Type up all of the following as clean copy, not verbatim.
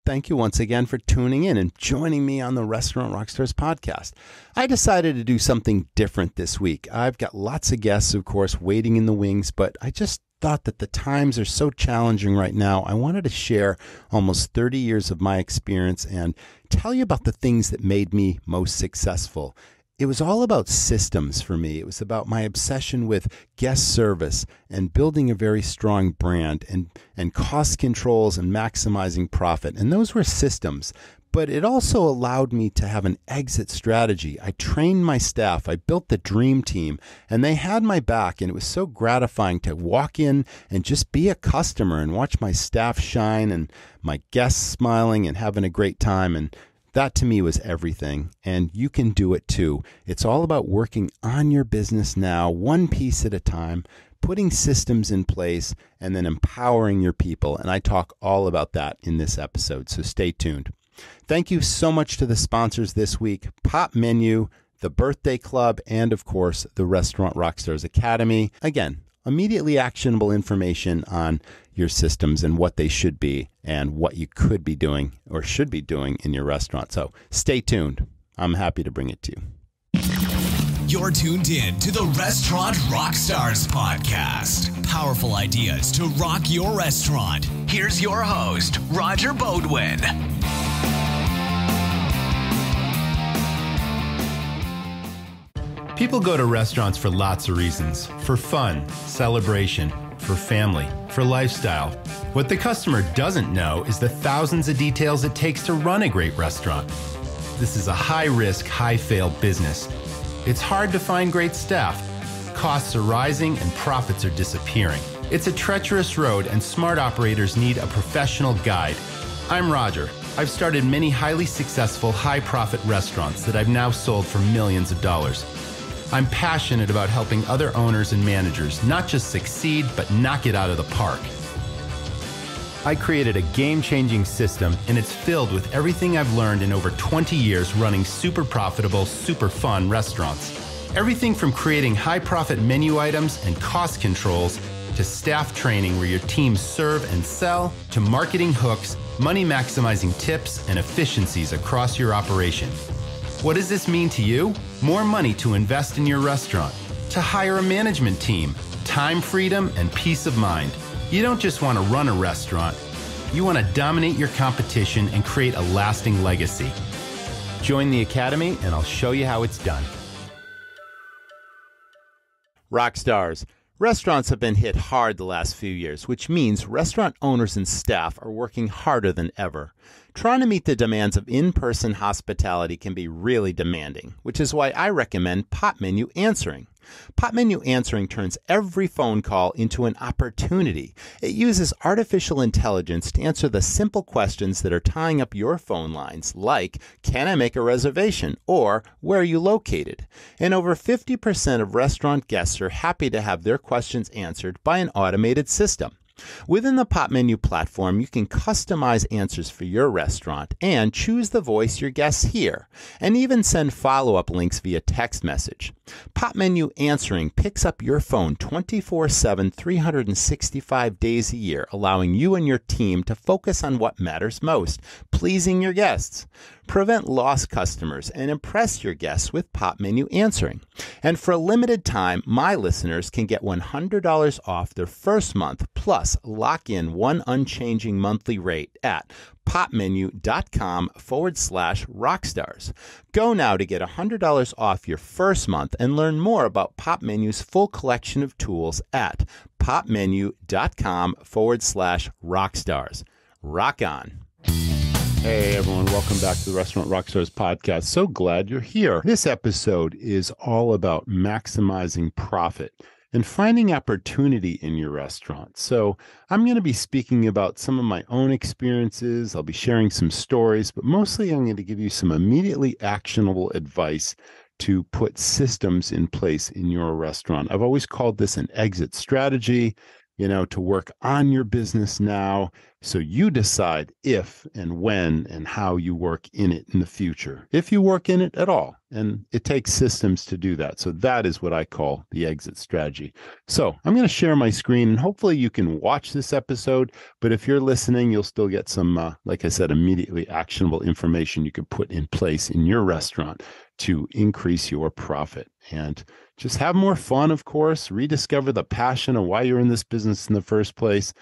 thank you once again for tuning in and joining me on the Restaurant Rockstars Podcast. I decided to do something different this week. I've got lots of guests, of course, waiting in the wings, but I just thought that the times are so challenging right now. I wanted to share almost 30 years of my experience and tell you about the things that made me most successful. It was all about systems for me. It was about my obsession with guest service and building a very strong brand and cost controls and maximizing profit. And those were systems. But it also allowed me to have an exit strategy. I trained my staff. I built the dream team, and they had my back. And it was so gratifying to walk in and just be a customer and watch my staff shine and my guests smiling and having a great time. And that to me was everything. And you can do it too. It's all about working on your business now, one piece at a time, putting systems in place, and then empowering your people. And I talk all about that in this episode. So stay tuned. Thank you so much to the sponsors this week, Pop Menu, the Birthday Club, and of course, the Restaurant Rockstars Academy. Again, immediately actionable information on your systems and what they should be and what you could be doing or should be doing in your restaurant. So stay tuned. I'm happy to bring it to you. You're tuned in to the Restaurant Rockstars Podcast. Powerful ideas to rock your restaurant. Here's your host, Roger Bodwin. People go to restaurants for lots of reasons. For fun, celebration, for family, for lifestyle. What the customer doesn't know is the thousands of details it takes to run a great restaurant. This is a high-risk, high-fail business. It's hard to find great staff. Costs are rising and profits are disappearing. It's a treacherous road and smart operators need a professional guide. I'm Roger. I've started many highly successful, high-profit restaurants that I've now sold for millions of dollars. I'm passionate about helping other owners and managers not just succeed, but knock it out of the park. I created a game-changing system, and it's filled with everything I've learned in over 20 years running super profitable, super fun restaurants. Everything from creating high-profit menu items and cost controls to staff training where your teams serve and sell, to marketing hooks, money-maximizing tips, and efficiencies across your operation. What does this mean to you? More money to invest in your restaurant, to hire a management team, time freedom, and peace of mind. You don't just want to run a restaurant. You want to dominate your competition and create a lasting legacy. Join the Academy and I'll show you how it's done. Rockstars. Restaurants have been hit hard the last few years, which means restaurant owners and staff are working harder than ever. Trying to meet the demands of in-person hospitality can be really demanding, which is why I recommend Pop Menu Answering. Pop Menu Answering turns every phone call into an opportunity. It uses artificial intelligence to answer the simple questions that are tying up your phone lines, like, can I make a reservation? Or, where are you located? And over 50% of restaurant guests are happy to have their questions answered by an automated system. Within the Pop Menu platform, you can customize answers for your restaurant and choose the voice your guests hear, and even send follow-up links via text message. Pop Menu Answering picks up your phone 24/7, 365 days a year, allowing you and your team to focus on what matters most, pleasing your guests. Prevent lost customers and impress your guests with Pop Menu Answering. And for a limited time, my listeners can get $100 off their first month, plus lock in one unchanging monthly rate at popmenu.com/rockstars. Go now to get $100 off your first month and learn more about Pop Menu's full collection of tools at popmenu.com/rockstars. Rock on. Hey everyone, welcome back to the Restaurant Rockstars Podcast. So glad you're here. This episode is all about maximizing profit and finding opportunity in your restaurant. So I'm going to be speaking about some of my own experiences. I'll be sharing some stories, but mostly I'm going to give you some immediately actionable advice to put systems in place in your restaurant. I've always called this an exit strategy. to work on your business now so you decide if and when and how you work in it in the future, if you work in it at all. And it takes systems to do that. So that is what I call the exit strategy. So I'm going to share my screen and hopefully you can watch this episode. But if you're listening, you'll still get some, like I said, immediately actionable information you can put in place in your restaurant to increase your profit and just have more fun, of course, rediscover the passion of why you're in this business in the first place,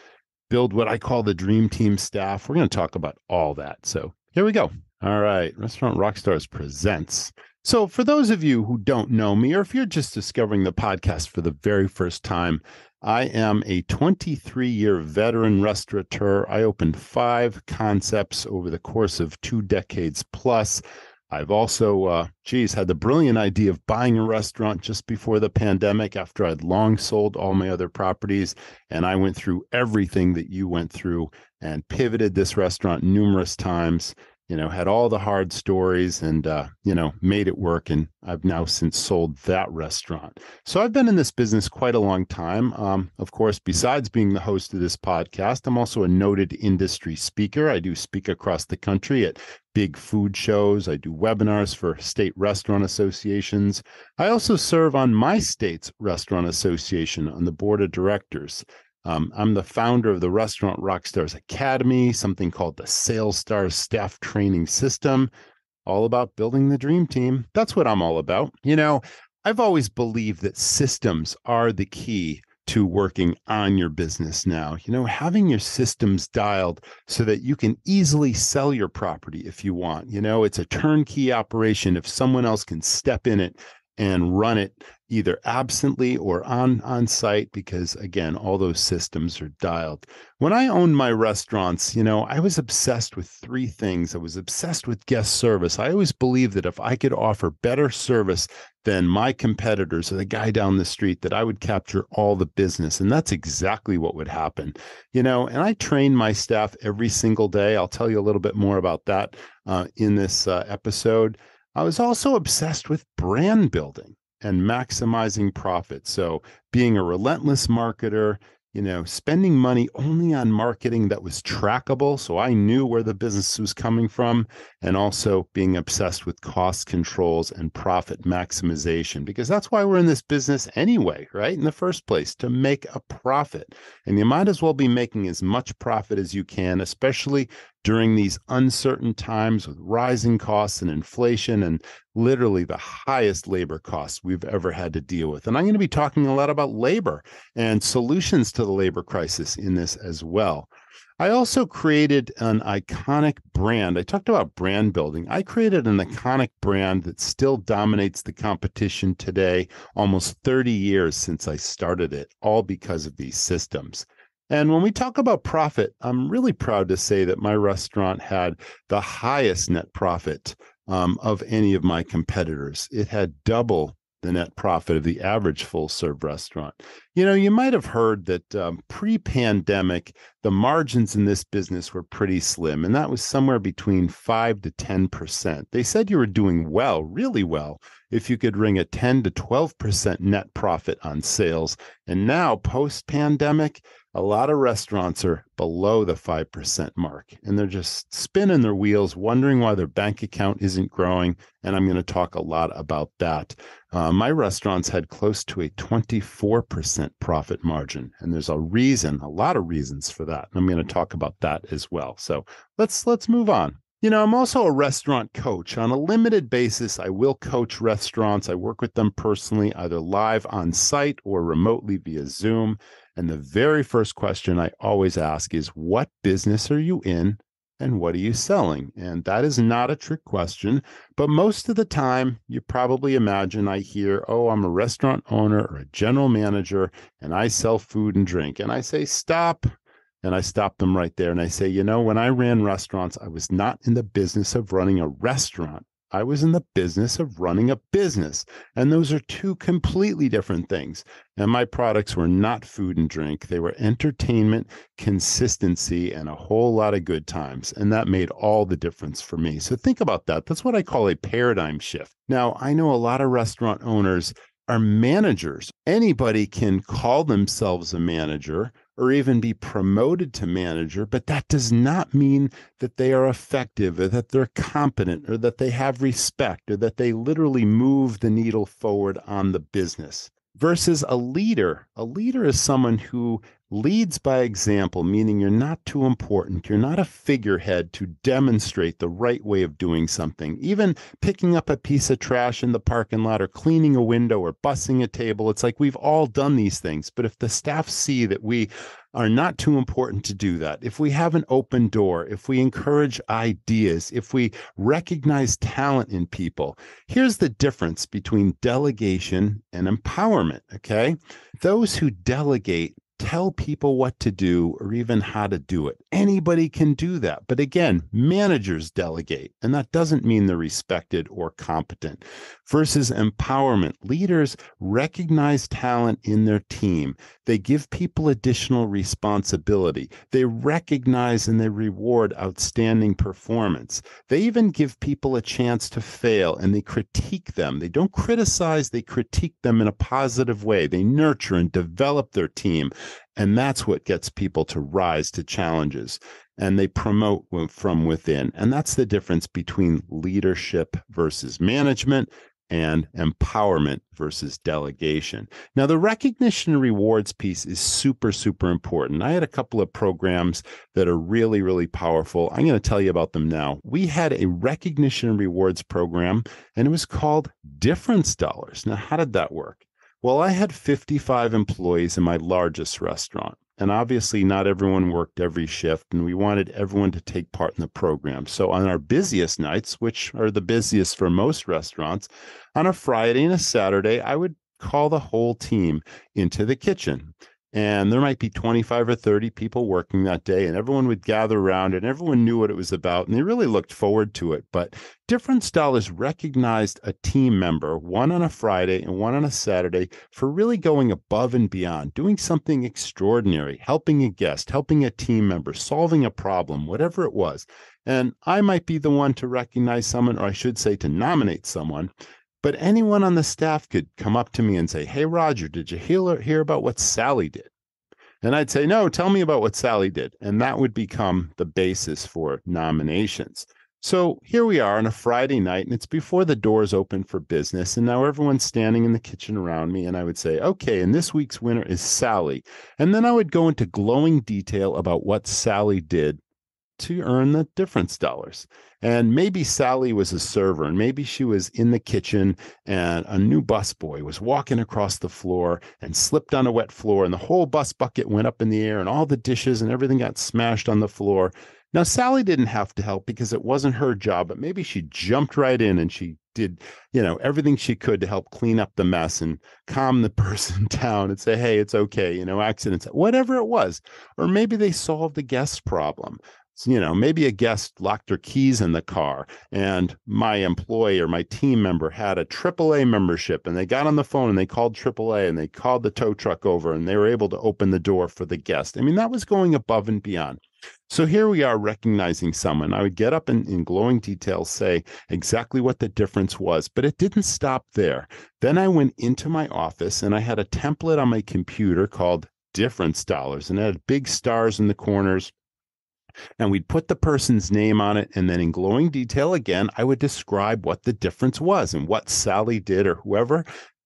build what I call the dream team staff. We're going to talk about all that. So here we go. All right. Restaurant Rockstars presents. So for those of you who don't know me, or if you're just discovering the podcast for the very first time, I am a 23-year veteran restaurateur. I opened 5 concepts over the course of 2 decades plus. I've also, had the brilliant idea of buying a restaurant just before the pandemic after I'd long sold all my other properties. And I went through everything that you went through and pivoted this restaurant numerous times, had all the hard stories and, made it work. And I've now since sold that restaurant. So I've been in this business quite a long time. Of course, besides being the host of this podcast, I'm also a noted industry speaker. I do speak across the country at big food shows. I do webinars for state restaurant associations. I also serve on my state's restaurant association on the board of directors. I'm the founder of the Restaurant Rockstars Academy, something called the Sales Stars Staff Training System, all about building the dream team. That's what I'm all about. I've always believed that systems are the key to working on your business now. Having your systems dialed so that you can easily sell your property if you want. It's a turnkey operation if someone else can step in it and run it either absently or on site, because again, all those systems are dialed. When I owned my restaurants, I was obsessed with 3 things. I was obsessed with guest service. I always believed that if I could offer better service than my competitors or the guy down the street, that I would capture all the business. And that's exactly what would happen. And I train my staff every single day. I'll tell you a little bit more about that in this episode. I was also obsessed with brand building and maximizing profit. So being a relentless marketer, spending money only on marketing that was trackable. So I knew where the business was coming from, and also being obsessed with cost controls and profit maximization, because that's why we're in this business anyway, right? In the first place, to make a profit. And you might as well be making as much profit as you can, especially during these uncertain times with rising costs and inflation and literally the highest labor costs we've ever had to deal with. And I'm going to be talking a lot about labor and solutions to the labor crisis in this as well. I also created an iconic brand. I talked about brand building. I created an iconic brand that still dominates the competition today, almost 30 years since I started it, all because of these systems. And when we talk about profit, I'm really proud to say that my restaurant had the highest net profit of any of my competitors. It had double the net profit of the average full-serve restaurant. You might have heard that pre-pandemic, the margins in this business were pretty slim, and that was somewhere between 5 to 10%. They said you were doing well, really well, if you could ring a 10 to 12% net profit on sales. And now, post-pandemic, a lot of restaurants are below the 5% mark, and they're just spinning their wheels, wondering why their bank account isn't growing. And I'm going to talk a lot about that. My restaurants had close to a 24% profit margin, and there's a lot of reasons for that. I'm going to talk about that as well. So let's move on. I'm also a restaurant coach. On a limited basis, I will coach restaurants. I work with them personally, either live on site or remotely via Zoom. And the very first question I always ask is, what business are you in and what are you selling? And that is not a trick question, but most of the time you probably imagine I hear, oh, I'm a restaurant owner or a general manager and I sell food and drink. And I say, stop. And I stop them right there. And I say, when I ran restaurants, I was not in the business of running a restaurant. I was in the business of running a business. And those are 2 completely different things. And my products were not food and drink. They were entertainment, consistency, and a whole lot of good times. And that made all the difference for me. So think about that. That's what I call a paradigm shift. Now, I know a lot of restaurant owners are managers. Anybody can call themselves a manager, or even be promoted to manager, but that does not mean that they are effective or that they're competent or that they have respect or that they literally move the needle forward on the business. Versus a leader. A leader is someone who leads by example, meaning you're not too important. You're not a figurehead to demonstrate the right way of doing something. Even picking up a piece of trash in the parking lot or cleaning a window or bussing a table. It's like we've all done these things. But if the staff see that we are not too important to do that, if we have an open door, if we encourage ideas, if we recognize talent in people, here's the difference between delegation and empowerment, okay? Those who delegate tell people what to do or even how to do it. Anybody can do that. But again, managers delegate, and that doesn't mean they're respected or competent. Versus empowerment, leaders recognize talent in their team. They give people additional responsibility. They recognize and they reward outstanding performance. They even give people a chance to fail and they critique them. They don't criticize, they critique them in a positive way. They nurture and develop their team. And that's what gets people to rise to challenges. And they promote from within. And that's the difference between leadership versus management and empowerment versus delegation. Now, the recognition and rewards piece is super, super important. I had a couple of programs that are really, really powerful. I'm going to tell you about them now. We had a recognition and rewards program, and it was called Difference Dollars. Now, how did that work? Well, I had 55 employees in my largest restaurant, and obviously not everyone worked every shift, and we wanted everyone to take part in the program. So on our busiest nights, which are the busiest for most restaurants, on a Friday and a Saturday, I would call the whole team into the kitchen. And there might be 25 or 30 people working that day, and everyone would gather around and everyone knew what it was about, and they really looked forward to it. But Difference Dollars recognized a team member, one on a Friday and one on a Saturday, for really going above and beyond, doing something extraordinary, helping a guest, helping a team member, solving a problem, whatever it was. And I might be the one to recognize someone, or I should say to nominate someone. But anyone on the staff could come up to me and say, "Hey, Roger, did you hear about what Sally did?" And I'd say, "No, tell me about what Sally did." And that would become the basis for nominations. So here we are on a Friday night, and it's before the doors open for business. And now everyone's standing in the kitchen around me. And I would say, "Okay, and this week's winner is Sally." And then I would go into glowing detail about what Sally did to earn the Difference Dollars. And maybe Sally was a server, and maybe she was in the kitchen and a new busboy was walking across the floor and slipped on a wet floor, and the whole bus bucket went up in the air and all the dishes and everything got smashed on the floor. Now, Sally didn't have to help because it wasn't her job, but maybe she jumped right in and she did, everything she could to help clean up the mess and calm the person down and say, "Hey, it's okay, accidents," whatever it was. Or maybe they solved a guest problem. So, maybe a guest locked their keys in the car and my employee or my team member had a AAA membership, and they got on the phone and they called AAA and they called the tow truck over and they were able to open the door for the guest. I mean, that was going above and beyond. So here we are recognizing someone. I would get up and in glowing details say exactly what the difference was, but it didn't stop there. Then I went into my office and I had a template on my computer called Difference Dollars, and it had big stars in the corners. And we'd put the person's name on it. And then in glowing detail, again, I would describe what the difference was and what Sally did or whoever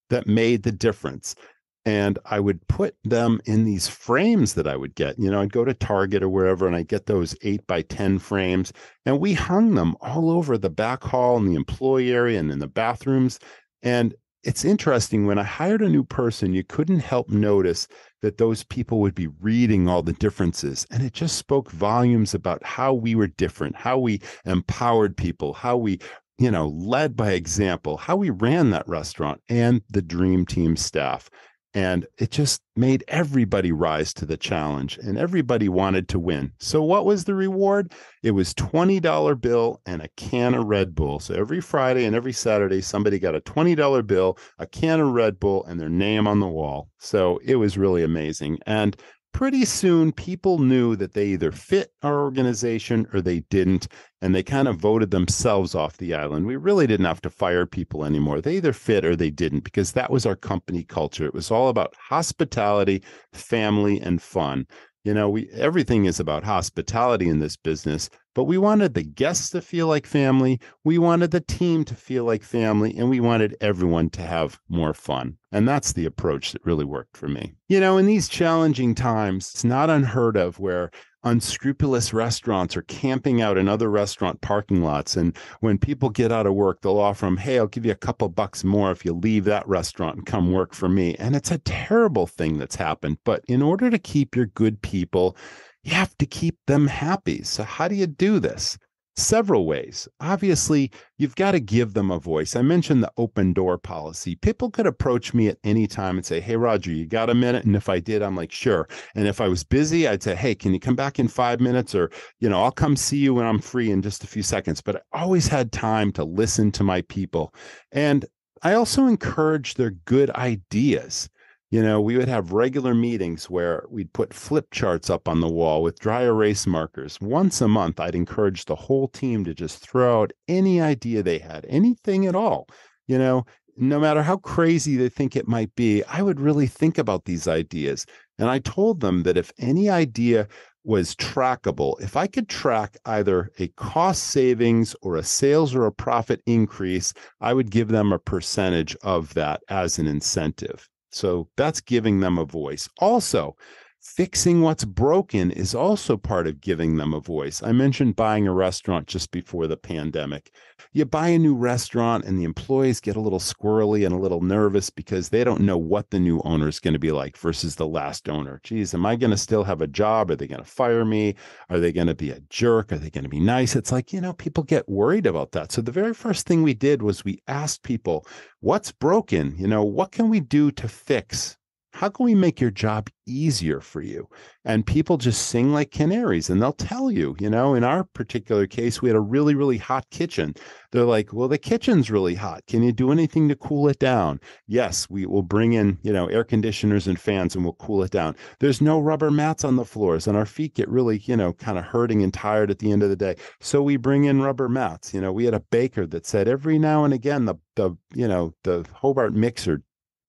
that made the difference. And I would put them in these frames that I would get. I'd go to Target or wherever, and I'd get those 8x10 frames. And we hung them all over the back hall and the employee area and in the bathrooms. And it's interesting, when I hired a new person, you couldn't help notice that those people would be reading all the differences. And it just spoke volumes about how we were different, how we empowered people, how we, led by example, how we ran that restaurant and the Dream Team staff. And it just made everybody rise to the challenge, and everybody wanted to win. So what was the reward? It was $20 bill and a can of Red Bull. So every Friday and every Saturday, somebody got a $20 bill, a can of Red Bull, and their name on the wall. So it was really amazing. And pretty soon people knew that they either fit our organization or they didn't, and they kind of voted themselves off the island. We really didn't have to fire people anymore. They either fit or they didn't, because that was our company culture. It was all about hospitality, family, and fun. Everything is about hospitality in this business, but we wanted the guests to feel like family. We wanted the team to feel like family, and we wanted everyone to have more fun. And that's the approach that really worked for me. In these challenging times, it's not unheard of where unscrupulous restaurants are camping out in other restaurant parking lots. And when people get out of work, they'll offer them, hey, I'll give you a couple bucks more if you leave that restaurant and come work for me. And it's a terrible thing that's happened. But in order to keep your good people, you have to keep them happy. So how do you do this? Several ways. Obviously, you've got to give them a voice. I mentioned the open door policy. People could approach me at any time and say, hey, Roger, you got a minute? And if I did, I'm like, sure. And if I was busy, I'd say, hey, can you come back in 5 minutes? Or, I'll come see you when I'm free in just a few seconds. But I always had time to listen to my people. And I also encouraged their good ideas. We would have regular meetings where we'd put flip charts up on the wall with dry erase markers. Once a month, I'd encourage the whole team to just throw out any idea they had, anything at all. No matter how crazy they think it might be, I would really think about these ideas. And I told them that if any idea was trackable, if I could track either a cost savings or a sales or a profit increase, I would give them a percentage of that as an incentive. So that's giving them a voice. Also, fixing what's broken is also part of giving them a voice. I mentioned buying a restaurant just before the pandemic. You buy a new restaurant and the employees get a little squirrely and a little nervous because they don't know what the new owner is going to be like versus the last owner. Geez, am I going to still have a job? Are they going to fire me? Are they going to be a jerk? Are they going to be nice? It's like, people get worried about that. So the very first thing we did was we asked people, what's broken? What can we do to fix? How can we make your job easier for you? And people just sing like canaries, and they'll tell you, in our particular case, we had a really, really hot kitchen. They're like, well, the kitchen's really hot. Can you do anything to cool it down? Yes, we will bring in, air conditioners and fans and we'll cool it down. There's no rubber mats on the floors and our feet get really, kind of hurting and tired at the end of the day. So we bring in rubber mats. We had a baker that said every now and again, the Hobart mixer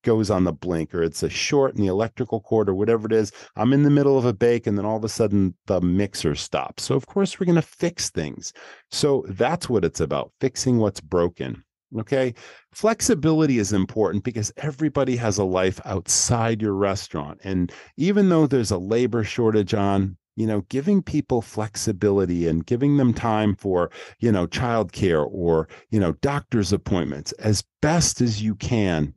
goes on the blink, or it's a short in the electrical cord or whatever it is. I'm in the middle of a bake and then all of a sudden the mixer stops. So of course we're going to fix things. So that's what it's about, fixing what's broken. Okay. Flexibility is important because everybody has a life outside your restaurant. And even though there's a labor shortage on, giving people flexibility and giving them time for, childcare or, doctor's appointments as best as you can,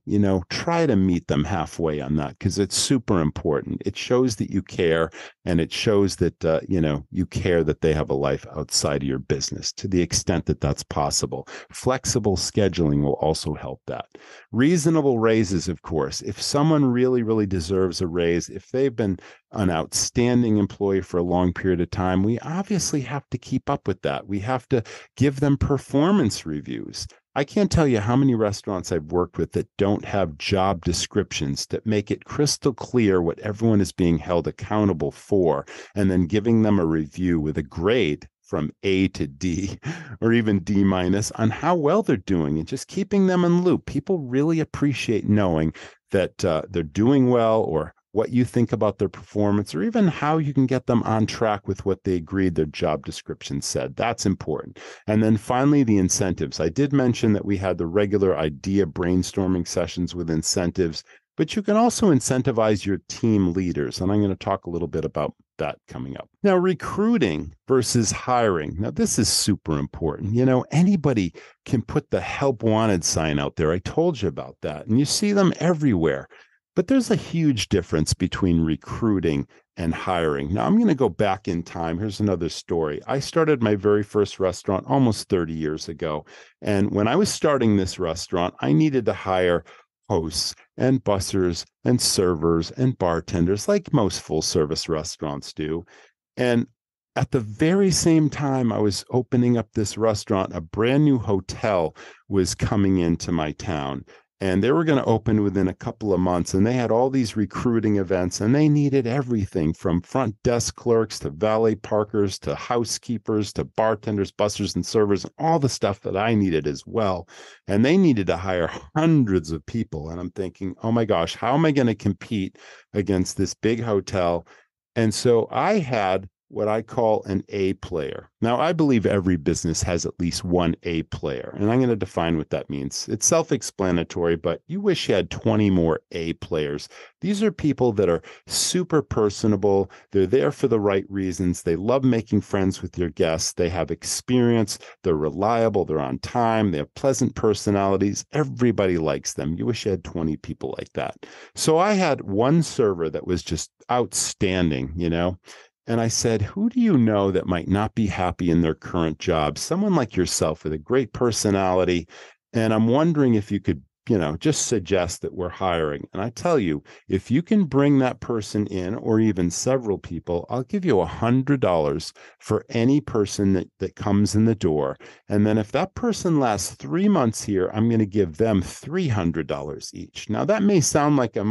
try to meet them halfway on that because it's super important. It shows that you care, and it shows that, you care that they have a life outside of your business to the extent that that's possible. Flexible scheduling will also help that. Reasonable raises, of course. If someone really, really deserves a raise, if they've been an outstanding employee for a long period of time, we obviously have to keep up with that. We have to give them performance reviews. I can't tell you how many restaurants I've worked with that don't have job descriptions that make it crystal clear what everyone is being held accountable for, and then giving them a review with a grade from A to D or even D- on how well they're doing, and just keeping them in loop. People really appreciate knowing that they're doing well, or what you think about their performance, or even how you can get them on track with what they agreed their job description said. That's important. And then finally, the incentives. I did mention that we had the regular idea brainstorming sessions with incentives, but you can also incentivize your team leaders. And I'm going to talk a little bit about that coming up. Now, recruiting versus hiring. Now, this is super important. Anybody can put the help wanted sign out there. I told you about that. And you see them everywhere. But there's a huge difference between recruiting and hiring. Now, I'm going to go back in time. Here's another story. I started my very first restaurant almost 30 years ago. And when I was starting this restaurant, I needed to hire hosts and bussers and servers and bartenders like most full-service restaurants do. And at the very same time I was opening up this restaurant, a brand new hotel was coming into my town. and they were going to open within a couple of months. And they had all these recruiting events, and they needed everything from front desk clerks to valet parkers to housekeepers to bartenders, bussers, and servers, and all the stuff that I needed as well. And they needed to hire hundreds of people. And I'm thinking, oh my gosh, how am I going to compete against this big hotel? And so I had what I call an A player. Now, I believe every business has at least one A player, and I'm going to define what that means. It's self-explanatory, but you wish you had 20 more A players. These are people that are super personable. They're there for the right reasons. They love making friends with your guests. They have experience. They're reliable. They're on time. They have pleasant personalities. Everybody likes them. You wish you had 20 people like that. So I had one server that was just outstanding, And I said, who do you know that might not be happy in their current job? Someone like yourself with a great personality. And I'm wondering if you could, just suggest that we're hiring. And I tell you, if you can bring that person in, or even several people, I'll give you $100 for any person that comes in the door. And then if that person lasts 3 months here, I'm going to give them $300 each. Now, that may sound like a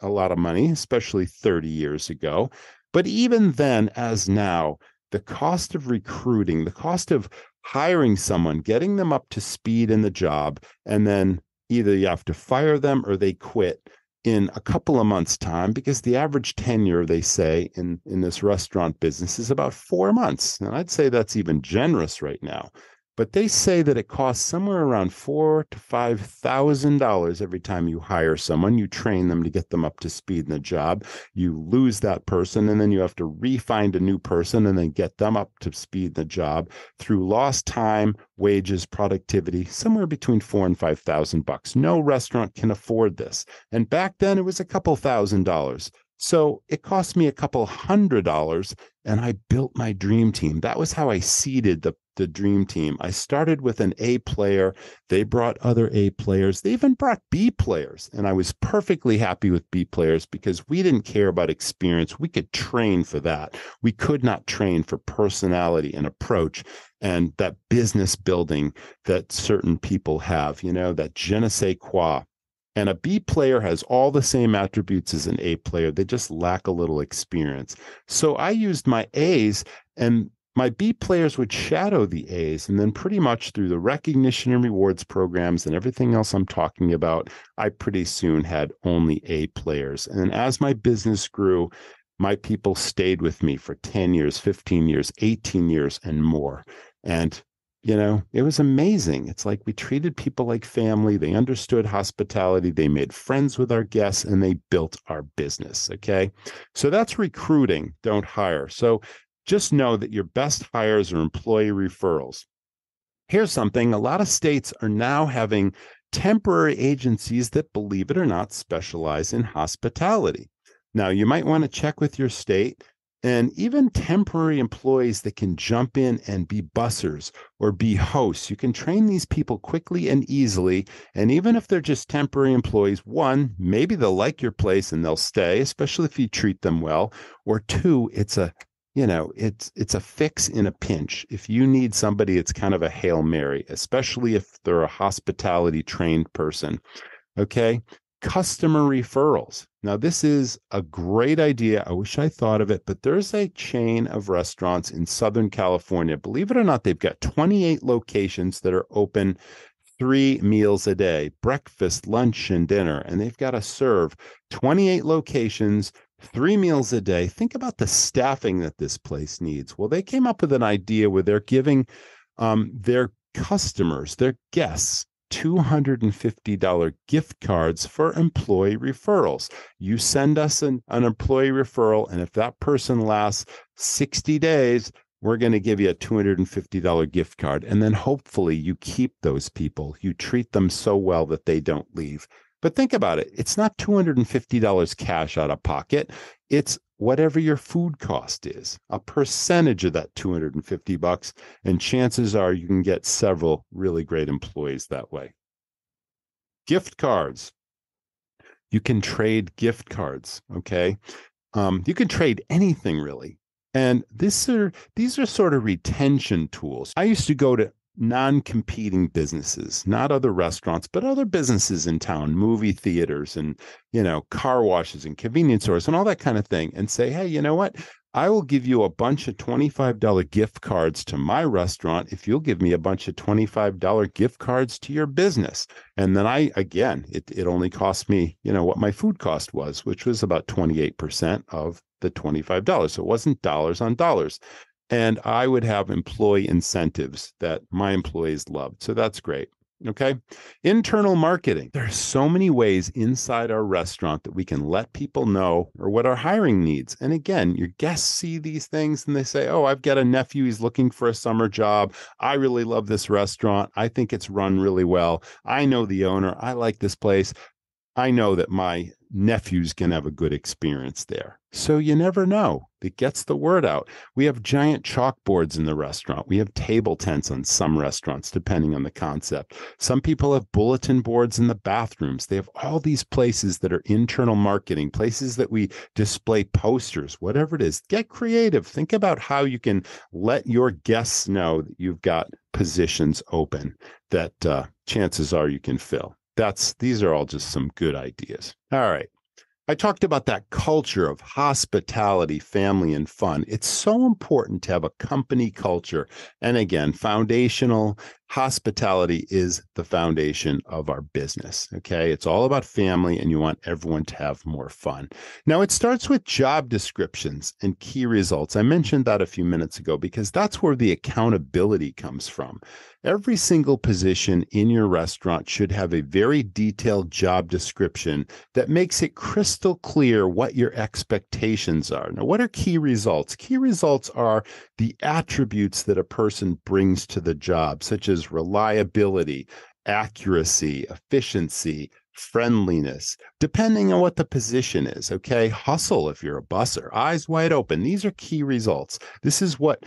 lot of money, especially 30 years ago. But even then, as now, the cost of recruiting, the cost of hiring someone, getting them up to speed in the job, and then either you have to fire them or they quit in a couple of months' time, because the average tenure, they say, in this restaurant business is about 4 months. And I'd say that's even generous right now. But they say that it costs somewhere around $4,000 to $5,000 every time you hire someone. You train them to get them up to speed in the job. You lose that person, and then you have to re-find a new person and then get them up to speed in the job through lost time, wages, productivity, somewhere between $4,000 and $5,000. No restaurant can afford this. And back then, it was a couple $1,000s. So it cost me a couple $100, and I built my dream team. That was how I seeded the dream team. I started with an A player. They brought other A players. They even brought B players. And I was perfectly happy with B players because we didn't care about experience. We could train for that. We could not train for personality and approach and that business building that certain people have, that je ne sais quoi. And a B player has all the same attributes as an A player. They just lack a little experience. So I used my A's, and my B players would shadow the A's. And then pretty much through the recognition and rewards programs and everything else I'm talking about, I pretty soon had only A players. And as my business grew, my people stayed with me for 10 years, 15 years, 18 years, and more. And it was amazing. It's like we treated people like family. They understood hospitality. They made friends with our guests, and they built our business. Okay. So that's recruiting. Don't hire. So just know that your best hires are employee referrals. Here's something. A lot of states are now having temporary agencies that, believe it or not, specialize in hospitality. Now, you might want to check with your state. And even temporary employees that can jump in and be bussers or be hosts. You can train these people quickly and easily. And even if they're just temporary employees, one, maybe they'll like your place and they'll stay, especially if you treat them well. Or two, it's a fix in a pinch. If you need somebody, it's kind of a Hail Mary, especially if they're a hospitality trained person. Okay. Customer referrals. Now, this is a great idea. I wish I thought of it, but there's a chain of restaurants in Southern California. Believe it or not, they've got 28 locations that are open 3 meals a day, breakfast, lunch, and dinner. And they've got to serve 28 locations, 3 meals a day. Think about the staffing that this place needs. Well, they came up with an idea where they're giving their customers, their guests, $250 gift cards for employee referrals. You send us an employee referral, and if that person lasts 60 days, we're going to give you a $250 gift card. And then hopefully you keep those people. You treat them so well that they don't leave. But think about it. It's not $250 cash out of pocket. It's whatever your food cost is, a percentage of that $250, and chances are you can get several really great employees that way. Gift cards. You can trade gift cards, okay? You can trade anything really. And these are sort of retention tools. I used to go to non-competing businesses, not other restaurants, but other businesses in town, movie theaters and, car washes and convenience stores and all that kind of thing, and say, hey, you know what? I will give you a bunch of $25 gift cards to my restaurant if you'll give me a bunch of $25 gift cards to your business. And then it only cost me, what my food cost was, which was about 28% of the $25. So it wasn't dollars on dollars. And I would have employee incentives that my employees loved. So that's great. Okay. Internal marketing. There are so many ways inside our restaurant that we can let people know or what our hiring needs. And again, your guests see these things and they say, oh, I've got a nephew. He's looking for a summer job. I really love this restaurant. I think it's run really well. I know the owner. I like this place. I know that my nephew's going to have a good experience there. So you never know. It gets the word out. We have giant chalkboards in the restaurant. We have table tents on some restaurants, depending on the concept. Some people have bulletin boards in the bathrooms. They have all these places that are internal marketing, places that we display posters, whatever it is. Get creative. Think about how you can let your guests know that you've got positions open that chances are you can fill. These are all just some good ideas. All right. I talked about that culture of hospitality, family, and fun. It's so important to have a company culture. And again, foundational hospitality is the foundation of our business. Okay. It's all about family, and you want everyone to have more fun. Now, it starts with job descriptions and key results. I mentioned that a few minutes ago because that's where the accountability comes from. Every single position in your restaurant should have a very detailed job description that makes it crystal clear what your expectations are. Now, what are key results? Key results are the attributes that a person brings to the job, such as reliability, accuracy, efficiency, friendliness, depending on what the position is. Okay. Hustle if you're a busser, eyes wide open. These are key results. This is what,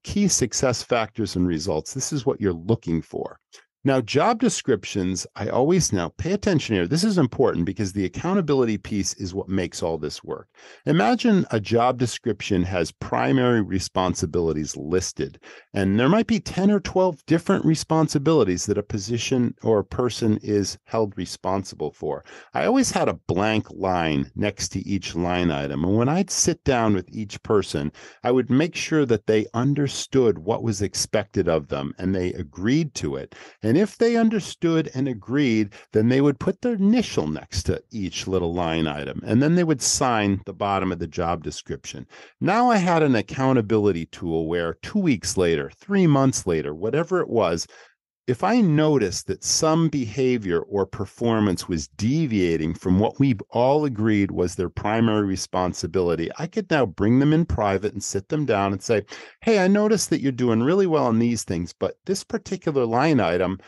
key success factors and results. This is what you're looking for. Now, job descriptions, now pay attention here. This is important because the accountability piece is what makes all this work. Imagine a job description has primary responsibilities listed, and there might be 10 or 12 different responsibilities that a position or a person is held responsible for. I always had a blank line next to each line item, and when I'd sit down with each person, I would make sure that they understood what was expected of them and they agreed to it. And if they understood and agreed, then they would put their initial next to each little line item, and then they would sign the bottom of the job description. Now I had an accountability tool where 2 weeks later, 3 months later, whatever it was, if I noticed that some behavior or performance was deviating from what we all agreed was their primary responsibility, I could now bring them in private and sit them down and say, hey, I noticed that you're doing really well on these things, but this particular line item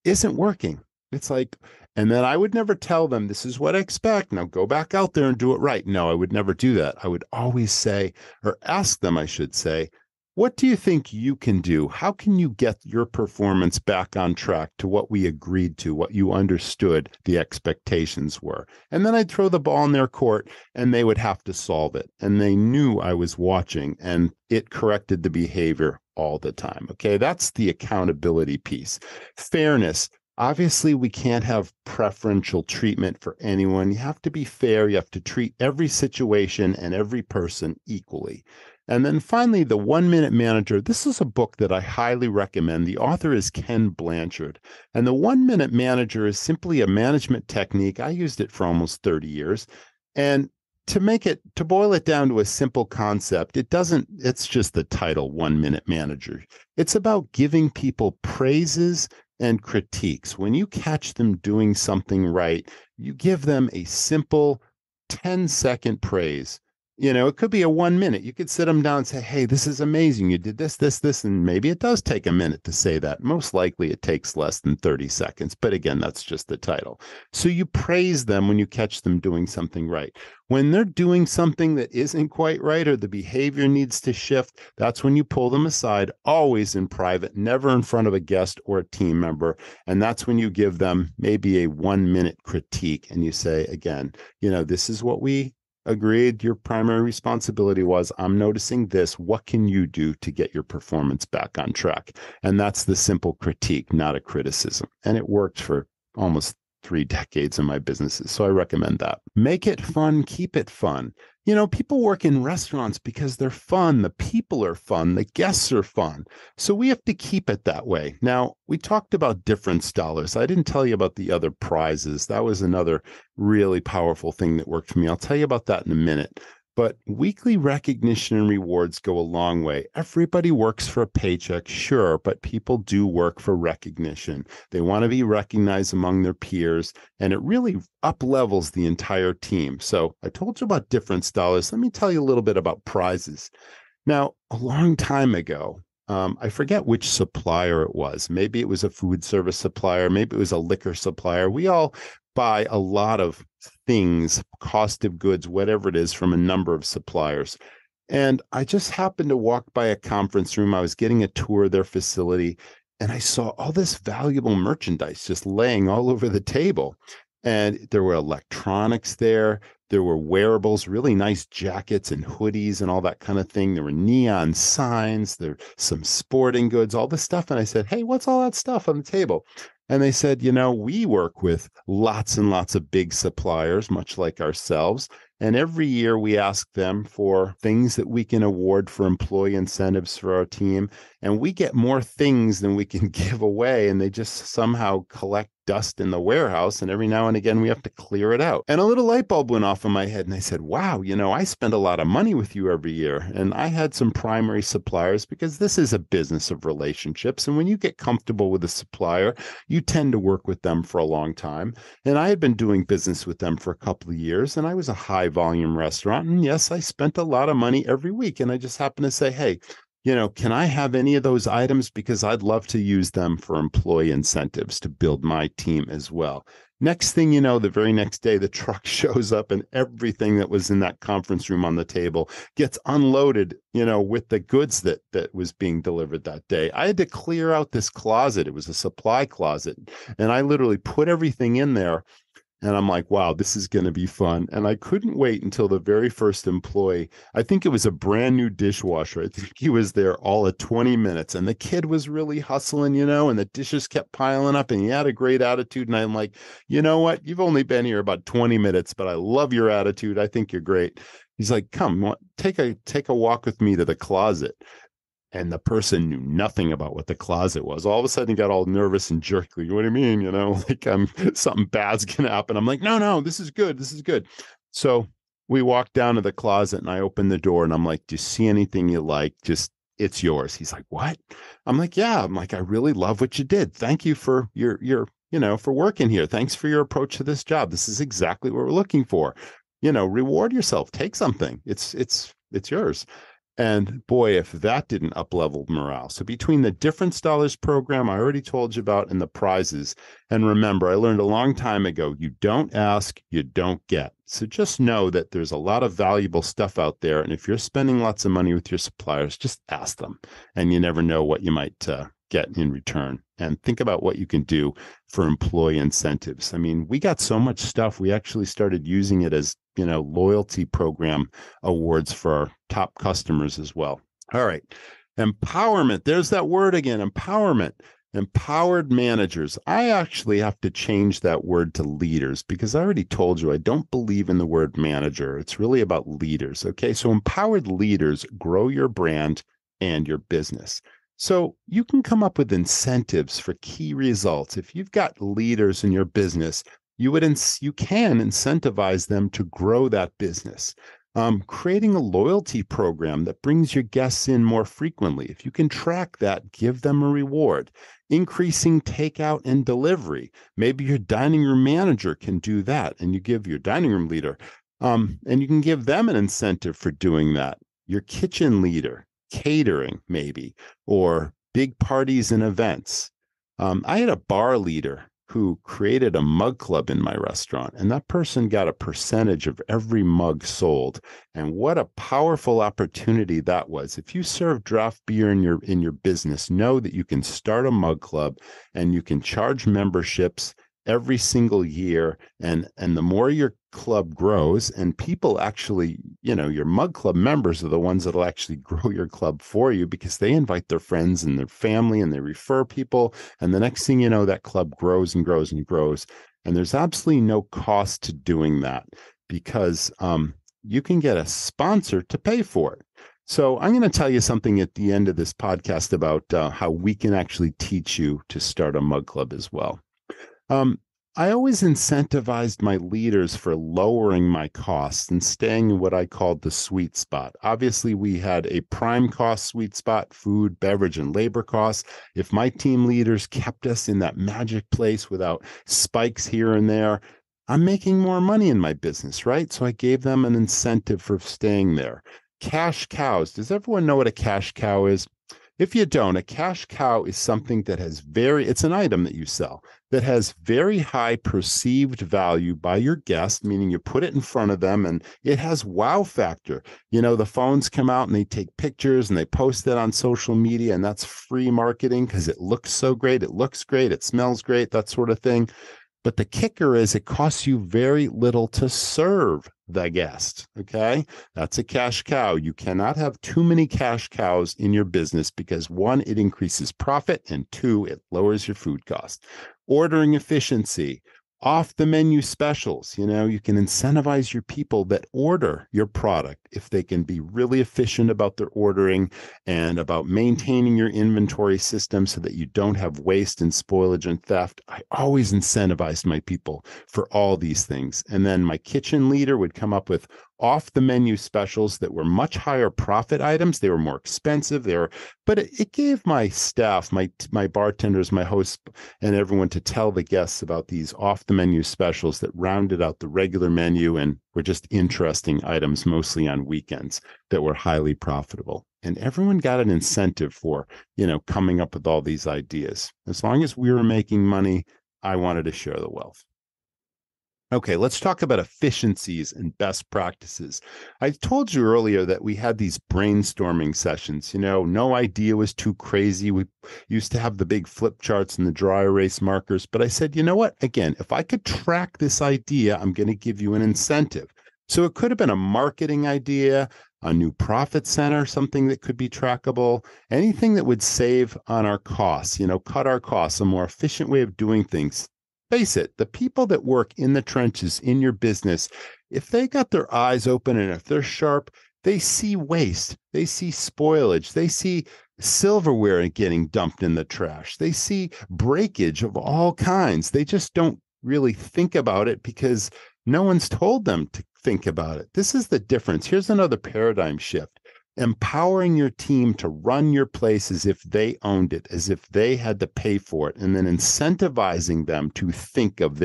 isn't working. It's like, and then I would never tell them, this is what I expect. Now go back out there and do it right. No, I would never do that. I would always say, or ask them, I should say, what do you think you can do? How can you get your performance back on track to what we agreed to, what you understood the expectations were? And then I'd throw the ball in their court and they would have to solve it. And they knew I was watching and it corrected the behavior all the time. Okay, that's the accountability piece. Fairness. Obviously, we can't have preferential treatment for anyone. You have to be fair. You have to treat every situation and every person equally. And then finally, the 1 Minute Manager. This is a book that I highly recommend. The author is Ken Blanchard. And the 1 Minute Manager is simply a management technique. I used it for almost 30 years. And to boil it down to a simple concept, it's just the title, 1 Minute Manager. It's about giving people praises and critiques. When you catch them doing something right, you give them a simple 10-second praise. It could be a 1 minute. You could sit them down and say, hey, this is amazing. You did this, this, this. And maybe it does take a minute to say that. Most likely it takes less than 30 seconds. But again, that's just the title. So you praise them when you catch them doing something right. When they're doing something that isn't quite right or the behavior needs to shift, that's when you pull them aside, always in private, never in front of a guest or a team member. And that's when you give them maybe a 1 minute critique and you say, again, this is what we agreed. Your primary responsibility was, I'm noticing this. What can you do to get your performance back on track? And that's the simple critique, not a criticism. And it worked for almost 3 decades in my businesses. So I recommend that. Make it fun, keep it fun. People work in restaurants because they're fun. The people are fun. The guests are fun. So we have to keep it that way. Now, we talked about difference dollars. I didn't tell you about the other prizes. That was another really powerful thing that worked for me. I'll tell you about that in a minute. But weekly recognition and rewards go a long way. Everybody works for a paycheck, sure, but people do work for recognition. They want to be recognized among their peers, and it really up-levels the entire team. So I told you about difference dollars. Let me tell you a little bit about prizes. Now, a long time ago, I forget which supplier it was. Maybe it was a food service supplier. Maybe it was a liquor supplier. We all buy a lot of things, cost of goods, whatever it is, from a number of suppliers. And I just happened to walk by a conference room. I was getting a tour of their facility, and I saw all this valuable merchandise just laying all over the table. And there were electronics there. There were wearables, really nice jackets and hoodies and all that kind of thing. There were neon signs. There were some sporting goods, all this stuff. And I said, hey, what's all that stuff on the table? And they said, we work with lots and lots of big suppliers, much like ourselves. And every year we ask them for things that we can award for employee incentives for our team. And we get more things than we can give away. And they just somehow collect dust in the warehouse. And every now and again, we have to clear it out. And a little light bulb went off in my head. And I said, wow, I spend a lot of money with you every year. And I had some primary suppliers, because this is a business of relationships. And when you get comfortable with a supplier, you tend to work with them for a long time. And I had been doing business with them for a couple of years. And I was a high volume restaurant. And yes, I spent a lot of money every week. And I just happened to say, hey, can I have any of those items? Because I'd love to use them for employee incentives to build my team as well. Next thing you know, the very next day, the truck shows up and everything that was in that conference room on the table gets unloaded, with the goods that was being delivered that day. I had to clear out this closet. It was a supply closet. And I literally put everything in there. And I'm like, wow, this is going to be fun. And I couldn't wait until the very first employee, I think it was a brand new dishwasher. I think he was there all at 20 minutes. And the kid was really hustling, and the dishes kept piling up and he had a great attitude. And I'm like, you know what? You've only been here about 20 minutes, but I love your attitude. I think you're great. He's like, come, take a walk with me to the closet. And the person knew nothing about what the closet was. All of a sudden, he got all nervous and jerky. What do you mean? Like something bad's going to happen. I'm like, no, this is good. This is good. So we walked down to the closet and I opened the door and I'm like, do you see anything you like? Just, it's yours. He's like, what? I'm like, yeah. I'm like, I really love what you did. Thank you for your for working here. Thanks for your approach to this job. This is exactly what we're looking for. Reward yourself. Take something. It's yours. And boy, if that didn't up-level morale. So between the difference dollars program I already told you about and the prizes, and remember, I learned a long time ago, you don't ask, you don't get. So just know that there's a lot of valuable stuff out there. And if you're spending lots of money with your suppliers, just ask them. And you never know what you might get in return. And think about what you can do for employee incentives. I mean, we got so much stuff. We actually started using it as, loyalty program awards for our top customers as well. All right. Empowerment. There's that word again, empowerment. Empowered managers. I actually have to change that word to leaders, because I already told you I don't believe in the word manager. It's really about leaders. Okay. So empowered leaders grow your brand and your business. So you can come up with incentives for key results. If you've got leaders in your business, you can incentivize them to grow that business. Creating a loyalty program that brings your guests in more frequently. If you can track that, give them a reward. Increasing takeout and delivery. Maybe your dining room manager can do that, and you give your dining room leader, and you can give them an incentive for doing that. Your kitchen leader, catering maybe, or big parties and events. I had a bar leader who created a mug club in my restaurant, and that person got a percentage of every mug sold. And what a powerful opportunity that was. If you serve draft beer in your business, know that you can start a mug club and you can charge memberships every single year. And the more your club grows, and people actually, your mug club members are the ones that'll actually grow your club for you, because they invite their friends and their family and they refer people. And the next thing you know, that club grows and grows and grows. And there's absolutely no cost to doing that, because you can get a sponsor to pay for it. So I'm going to tell you something at the end of this podcast about how we can actually teach you to start a mug club as well. I always incentivized my leaders for lowering my costs and staying in what I called the sweet spot. Obviously, we had a prime cost sweet spot: food, beverage, and labor costs. If my team leaders kept us in that magic place without spikes here and there, I'm making more money in my business, right? So I gave them an incentive for staying there. Cash cows. Does everyone know what a cash cow is? If you don't, a cash cow is something that has it's an item that you sell that has very high perceived value by your guest, meaning you put it in front of them and it has wow factor. The phones come out and they take pictures and they post it on social media, and that's free marketing because it looks so great. It looks great. It smells great, that sort of thing. But the kicker is it costs you very little to serve the guest. Okay. That's a cash cow. You cannot have too many cash cows in your business, because one, it increases profit, and two, it lowers your food cost. Ordering efficiency. Off the menu specials. You can incentivize your people that order your product if they can be really efficient about their ordering and about maintaining your inventory system so that you don't have waste and spoilage and theft. I always incentivized my people for all these things. And then my kitchen leader would come up with off the menu specials that were much higher profit items. They were more expensive. But it gave my staff, my bartenders, my hosts, and everyone to tell the guests about these off the menu specials that rounded out the regular menu and were just interesting items, mostly on weekends, that were highly profitable. And everyone got an incentive for, coming up with all these ideas. As long as we were making money, I wanted to share the wealth. Okay, let's talk about efficiencies and best practices. I told you earlier that we had these brainstorming sessions. No idea was too crazy. We used to have the big flip charts and the dry erase markers. But I said, you know what? Again, if I could track this idea, I'm going to give you an incentive. So it could have been a marketing idea, a new profit center, something that could be trackable, anything that would save on our costs, cut our costs, a more efficient way of doing things. Face it, the people that work in the trenches in your business, if they got their eyes open and if they're sharp, they see waste, they see spoilage, they see silverware getting dumped in the trash, they see breakage of all kinds. They just don't really think about it because no one's told them to think about it. This is the difference. Here's another paradigm shift. Empowering your team to run your place as if they owned it, as if they had to pay for it, and then incentivizing them to think of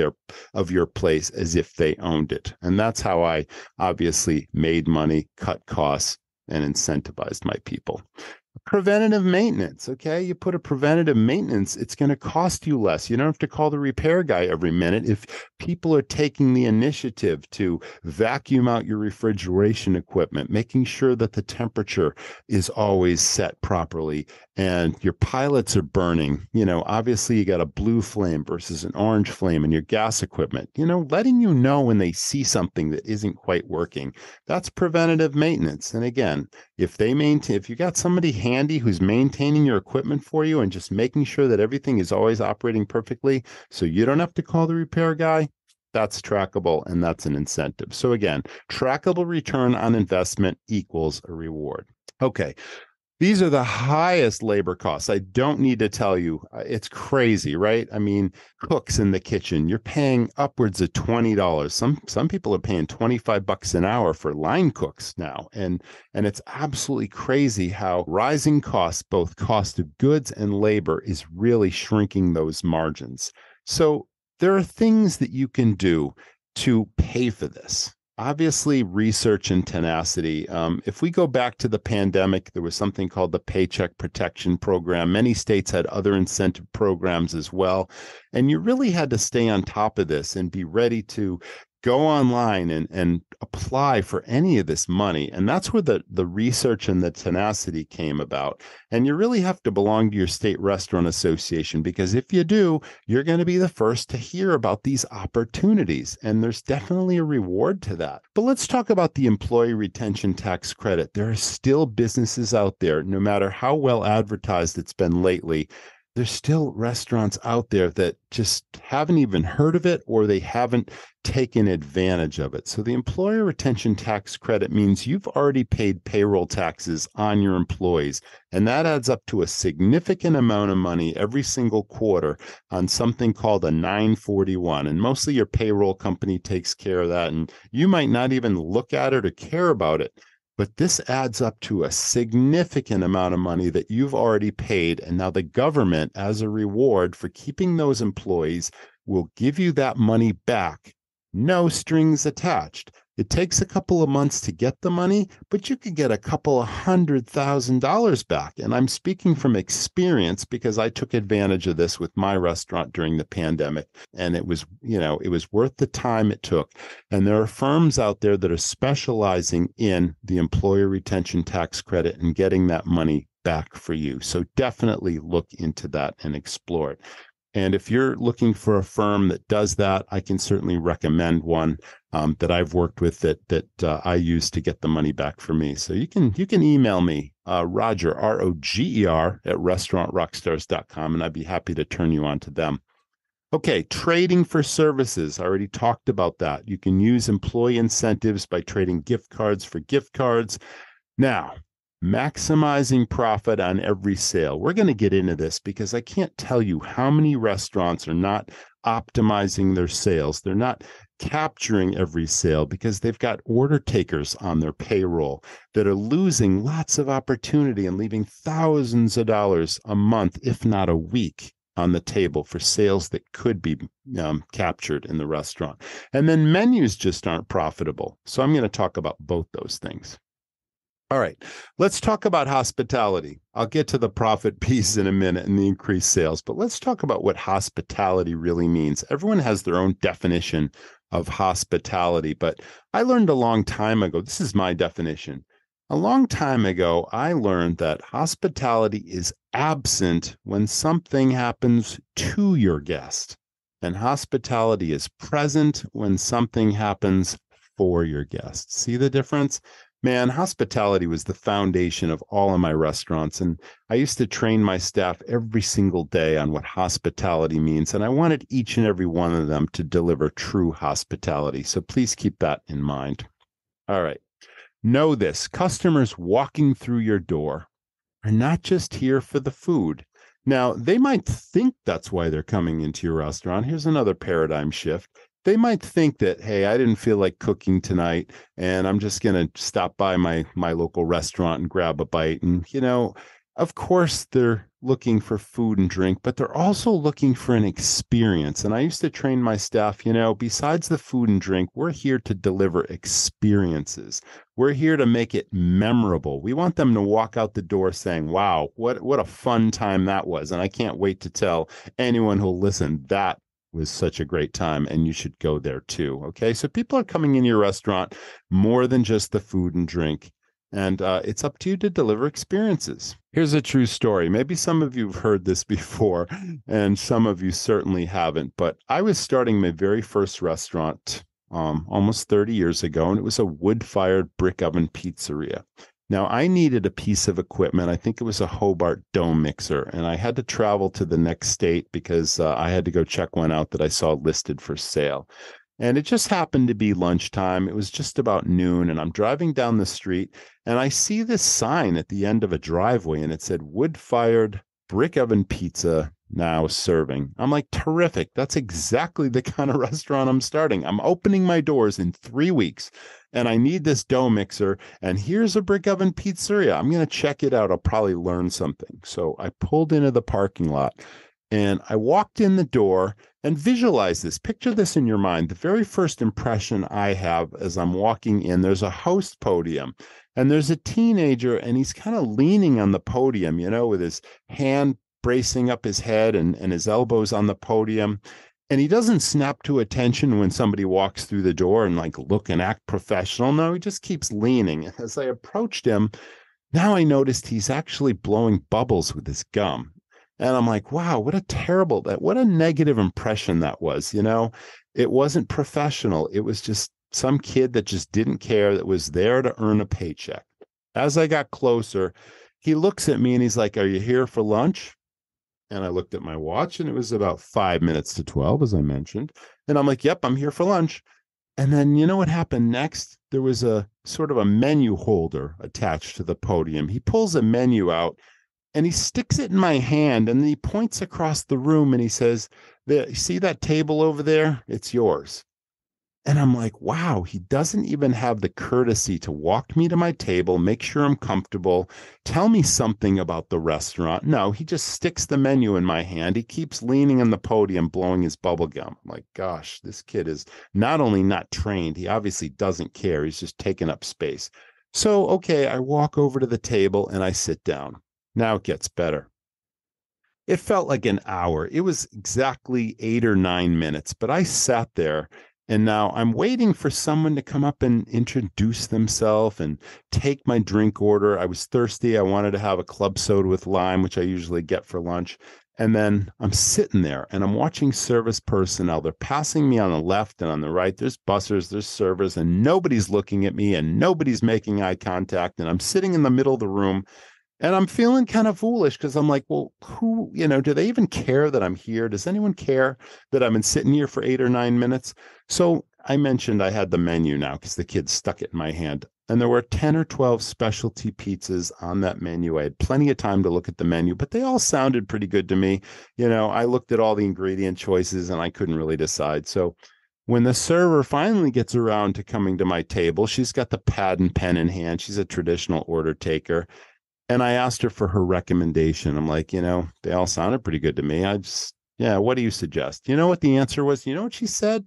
your place as if they owned it. And that's how I obviously made money, cut costs, and incentivized my people. Preventative maintenance. Okay. You put a preventative maintenance, it's going to cost you less. You don't have to call the repair guy every minute. If people are taking the initiative to vacuum out your refrigeration equipment, making sure that the temperature is always set properly and your pilots are burning, obviously you got a blue flame versus an orange flame in your gas equipment, letting you know when they see something that isn't quite working. That's preventative maintenance. And again, if you got somebody handy who's maintaining your equipment for you and just making sure that everything is always operating perfectly so you don't have to call the repair guy, that's trackable and that's an incentive. So again, trackable return on investment equals a reward. Okay. These are the highest labor costs. I don't need to tell you. It's crazy, right? I mean, cooks in the kitchen, you're paying upwards of $20. Some people are paying $25 an hour for line cooks now. And it's absolutely crazy how rising costs, both cost of goods and labor, is really shrinking those margins. So there are things that you can do to pay for this. Obviously, research and tenacity. If we go back to the pandemic, there was something called the Paycheck Protection Program. Many states had other incentive programs as well. And you really had to stay on top of this and be ready to go online and apply for any of this money. And that's where the research and the tenacity came about. And you really have to belong to your state restaurant association, because if you do, you're going to be the first to hear about these opportunities. And there's definitely a reward to that. But let's talk about the employee retention tax credit. There are still businesses out there, no matter how well advertised it's been lately, there's still restaurants out there that just haven't even heard of it, or they haven't taken advantage of it. So the employer retention tax credit means you've already paid payroll taxes on your employees, and that adds up to a significant amount of money every single quarter on something called a 941. And mostly your payroll company takes care of that, and you might not even look at it or care about it. But this adds up to a significant amount of money that you've already paid. And now the government, as a reward for keeping those employees, will give you that money back. No strings attached. It takes a couple of months to get the money, but you could get a couple of $100,000 back. And I'm speaking from experience because I took advantage of this with my restaurant during the pandemic. And it was, it was worth the time it took. And there are firms out there that are specializing in the employer retention tax credit and getting that money back for you. So definitely look into that and explore it. And if you're looking for a firm that does that, I can certainly recommend one that I've worked with that I use to get the money back for me. So you can email me, Roger, ROGER, at restaurantrockstars.com, and I'd be happy to turn you on to them. Okay, trading for services. I already talked about that. You can use employee incentives by trading gift cards for gift cards. Now, maximizing profit on every sale. We're going to get into this because I can't tell you how many restaurants are not optimizing their sales. They're not capturing every sale because they've got order takers on their payroll that are losing lots of opportunity and leaving thousands of dollars a month, if not a week, on the table for sales that could be captured in the restaurant. And then menus just aren't profitable. So I'm going to talk about both those things. All right, let's talk about hospitality. I'll get to the profit piece in a minute and the increased sales, but let's talk about what hospitality really means. Everyone has their own definition of hospitality, but I learned a long time ago, this is my definition. A long time ago, I learned that hospitality is absent when something happens to your guest, and hospitality is present when something happens for your guest. See the difference? Man, hospitality was the foundation of all of my restaurants, and I used to train my staff every single day on what hospitality means, and I wanted each and every one of them to deliver true hospitality, so please keep that in mind. All right, know this, customers walking through your door are not just here for the food. Now, they might think that's why they're coming into your restaurant. Here's another paradigm shift. They might think that, hey, I didn't feel like cooking tonight, and I'm just going to stop by my local restaurant and grab a bite. And, of course, they're looking for food and drink, but they're also looking for an experience. And I used to train my staff, besides the food and drink, we're here to deliver experiences. We're here to make it memorable. We want them to walk out the door saying, wow, what a fun time that was. And I can't wait to tell anyone who'll listen that was such a great time, and you should go there too. Okay, so people are coming in your restaurant more than just the food and drink, and it's up to you to deliver experiences. Here's a true story. Maybe some of you have heard this before, and some of you certainly haven't, but I was starting my very first restaurant almost 30 years ago, and it was a wood-fired brick oven pizzeria. Now, I needed a piece of equipment. I think it was a Hobart dome mixer, and I had to travel to the next state because I had to go check one out that I saw listed for sale. And it just happened to be lunchtime. It was just about noon, and I'm driving down the street, and I see this sign at the end of a driveway, and it said, wood-fired brick oven pizza now serving. I'm like, terrific. That's exactly the kind of restaurant I'm starting. I'm opening my doors in 3 weeks, and I need this dough mixer, and here's a brick oven pizzeria. I'm going to check it out. I'll probably learn something. So I pulled into the parking lot, and I walked in the door, and visualize this. Picture this in your mind. The very first impression I have as I'm walking in, there's a host podium, and there's a teenager, and he's kind of leaning on the podium, with his hand bracing up his head and his elbows on the podium. And he doesn't snap to attention when somebody walks through the door and like look and act professional. No, he just keeps leaning. And as I approached him, now I noticed he's actually blowing bubbles with his gum. And I'm like, wow, what a negative impression that was. It wasn't professional. It was just some kid that just didn't care, that was there to earn a paycheck. As I got closer, he looks at me and he's like, "Are you here for lunch?" And I looked at my watch and it was about 5 minutes to 12, as I mentioned. And I'm like, "Yep, I'm here for lunch." And then you know what happened next? There was a sort of a menu holder attached to the podium. He pulls a menu out and he sticks it in my hand and then he points across the room and he says, "You see that table over there? It's yours." And I'm like, wow, he doesn't even have the courtesy to walk me to my table, make sure I'm comfortable, tell me something about the restaurant. No, he just sticks the menu in my hand. He keeps leaning on the podium, blowing his bubble gum. I'm like, gosh, this kid is not only not trained, he obviously doesn't care. He's just taking up space. So, okay, I walk over to the table and I sit down. Now it gets better. It felt like an hour. It was exactly 8 or 9 minutes, but I sat there. And now I'm waiting for someone to come up and introduce themselves and take my drink order. I was thirsty. I wanted to have a club soda with lime, which I usually get for lunch. And then I'm sitting there and I'm watching service personnel. They're passing me on the left and on the right. There's bussers, there's servers, and nobody's looking at me and nobody's making eye contact. And I'm sitting in the middle of the room. And I'm feeling kind of foolish because I'm like, well, do they even care that I'm here? Does anyone care that I've been sitting here for 8 or 9 minutes? So I mentioned I had the menu now because the kid stuck it in my hand. And there were 10 or 12 specialty pizzas on that menu. I had plenty of time to look at the menu, but they all sounded pretty good to me. I looked at all the ingredient choices and I couldn't really decide. So when the server finally gets around to coming to my table, she's got the pad and pen in hand. She's a traditional order taker. And I asked her for her recommendation. I'm like, they all sounded pretty good to me. What do you suggest? You know what the answer was? You know what she said?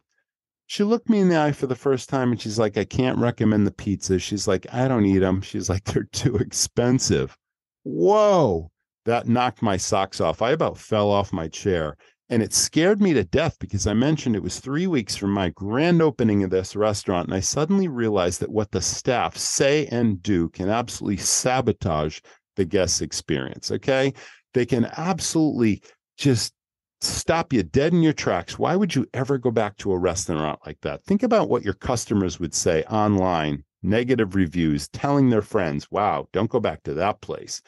She looked me in the eye for the first time and she's like, "I can't recommend the pizzas." She's like, "I don't eat them." She's like, "They're too expensive." Whoa, that knocked my socks off. I about fell off my chair. And it scared me to death because I mentioned it was 3 weeks from my grand opening of this restaurant. And I suddenly realized that what the staff say and do can absolutely sabotage the guest experience. Okay. They can absolutely just stop you dead in your tracks. Why would you ever go back to a restaurant like that? Think about what your customers would say online, negative reviews, telling their friends, "Wow, don't go back to that place."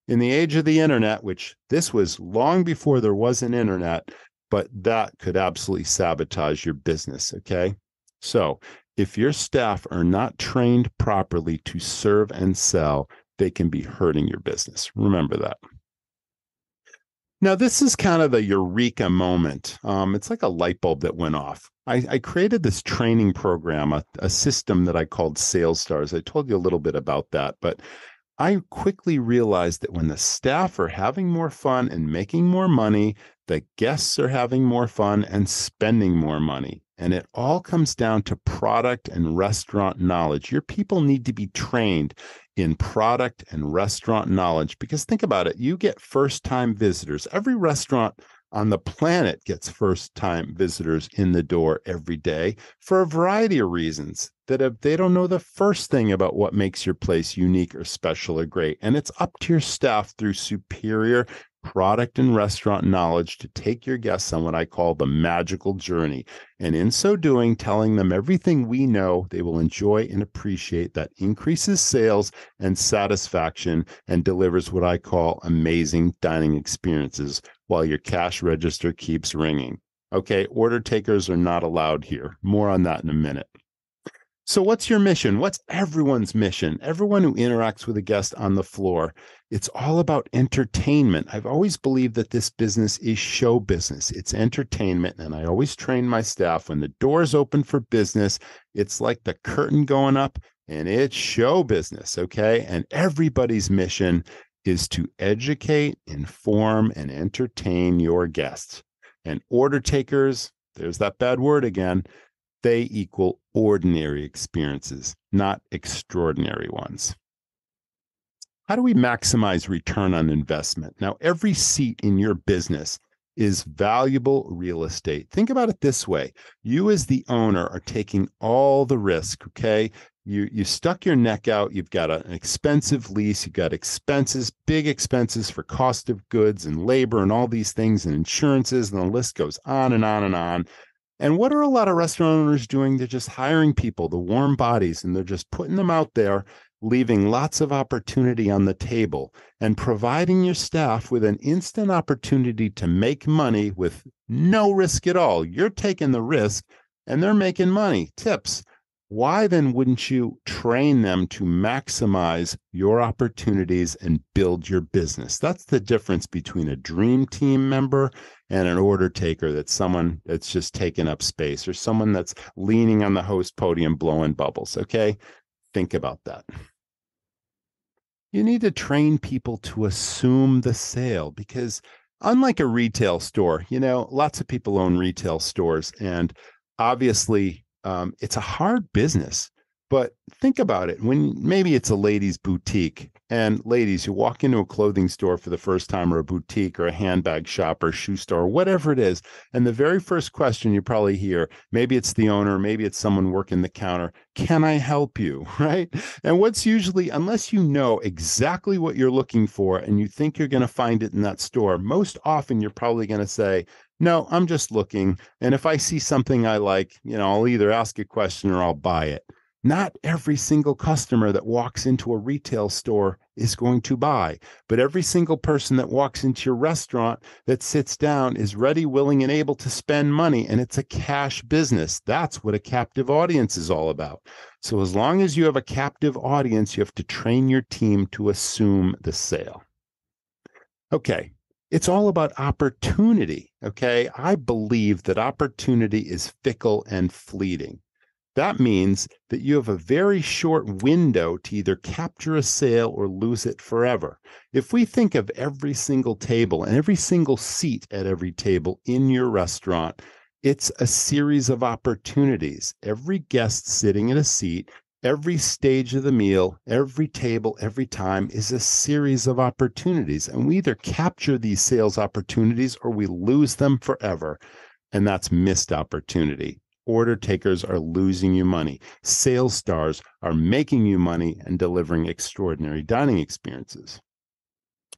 In the age of the internet, which this was long before there was an internet, but that could absolutely sabotage your business, okay? So if your staff are not trained properly to serve and sell, they can be hurting your business. Remember that. Now, this is kind of the eureka moment. It's like a light bulb that went off. I created this training program, a system that I called Sales Stars. I told you a little bit about that, but I quickly realized that when the staff are having more fun and making more money, the guests are having more fun and spending more money. And it all comes down to product and restaurant knowledge. Your people need to be trained in product and restaurant knowledge because think about it. You get first-time visitors. Every restaurant on the planet gets first-time visitors in the door every day for a variety of reasons that if they don't know the first thing about what makes your place unique or special or great. And it's up to your staff through superior product and restaurant knowledge to take your guests on what I call the magical journey. And in so doing, telling them everything we know they will enjoy and appreciate that increases sales and satisfaction and delivers what I call amazing dining experiences while your cash register keeps ringing. Okay, order takers are not allowed here. More on that in a minute. So what's your mission? What's everyone's mission? Everyone who interacts with a guest on the floor. It's all about entertainment. I've always believed that this business is show business. It's entertainment. And I always train my staff when the doors open for business, it's like the curtain going up and it's show business. Okay. And everybody's mission is to educate, inform, and entertain your guests. And order takers, there's that bad word again, they equal ordinary experiences, not extraordinary ones. How do we maximize return on investment? Now, every seat in your business is valuable real estate. Think about it this way. You as the owner are taking all the risk, okay? You stuck your neck out. You've got an expensive lease. You've got expenses, big expenses for cost of goods and labor and all these things and insurances, and the list goes on and on and on. And what are a lot of restaurant owners doing? They're just hiring people, the warm bodies, and they're just putting them out there, leaving lots of opportunity on the table and providing your staff with an instant opportunity to make money with no risk at all. You're taking the risk and they're making money, tips. Why then wouldn't you train them to maximize your opportunities and build your business? That's the difference between a dream team member and an order taker. That's someone that's just taking up space, or someone that's leaning on the host podium blowing bubbles. Okay, think about that. You need to train people to assume the sale, because unlike a retail store, lots of people own retail stores, and obviously it's a hard business. But think about it. When maybe it's a ladies' boutique, and ladies, you walk into a clothing store for the first time, or a boutique, or a handbag shop, or shoe store, or whatever it is, and the very first question you probably hear, maybe it's the owner, maybe it's someone working the counter, can I help you, right? And what's usually, unless you know exactly what you're looking for and you think you're going to find it in that store, most often you're probably going to say, no, I'm just looking. And if I see something I like, I'll either ask a question or I'll buy it. Not every single customer that walks into a retail store is going to buy, but every single person that walks into your restaurant that sits down is ready, willing, and able to spend money, and it's a cash business. That's what a captive audience is all about. So as long as you have a captive audience, you have to train your team to assume the sale. Okay. It's all about opportunity, okay? I believe that opportunity is fickle and fleeting. That means that you have a very short window to either capture a sale or lose it forever. If we think of every single table and every single seat at every table in your restaurant, it's a series of opportunities. Every guest sitting in a seat, every stage of the meal, every table, every time is a series of opportunities. And we either capture these sales opportunities or we lose them forever. And that's missed opportunity. Order takers are losing you money. Sales stars are making you money and delivering extraordinary dining experiences.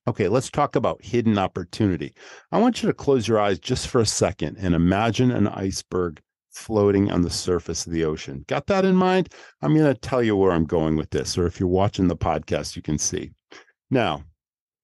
Okay, let's talk about hidden opportunity. I want you to close your eyes just for a second and imagine an iceberg floating on the surface of the ocean. Got that in mind? I'm going to tell you where I'm going with this, or if you're watching the podcast, you can see. Now,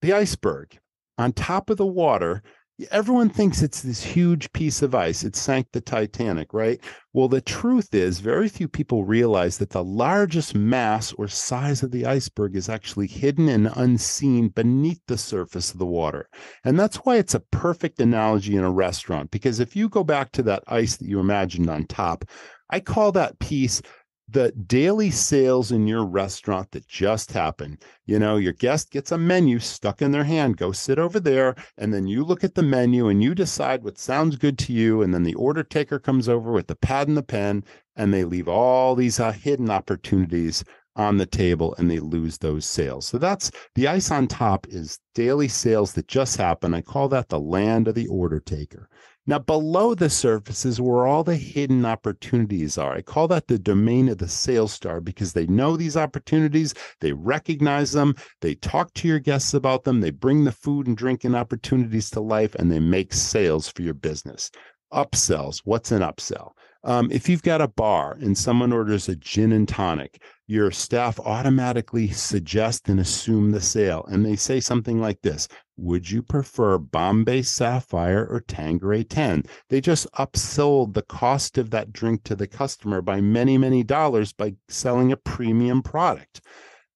the iceberg on top of the water, everyone thinks it's this huge piece of ice. It sank the Titanic, right? Well, the truth is very few people realize that the largest mass or size of the iceberg is actually hidden and unseen beneath the surface of the water. And that's why it's a perfect analogy in a restaurant, because if you go back to that ice that you imagined on top, I call that piece the daily sales in your restaurant that just happened. Your guest gets a menu stuck in their hand, go sit over there, and then you look at the menu and you decide what sounds good to you, and then the order taker comes over with the pad and the pen, and they leave all these hidden opportunities on the table, and they lose those sales. So that's the ice on top is daily sales that just happened. I call that the land of the order taker. Now, below the surface is where all the hidden opportunities are. I call that the domain of the sales star, because they know these opportunities, they recognize them, they talk to your guests about them, they bring the food and drink and opportunities to life, and they make sales for your business. Upsells. What's an upsell? If you've got a bar and someone orders a gin and tonic, your staff automatically suggest and assume the sale. And they say something like this: would you prefer Bombay Sapphire or Tanqueray 10? They just upsold the cost of that drink to the customer by many, many dollars by selling a premium product.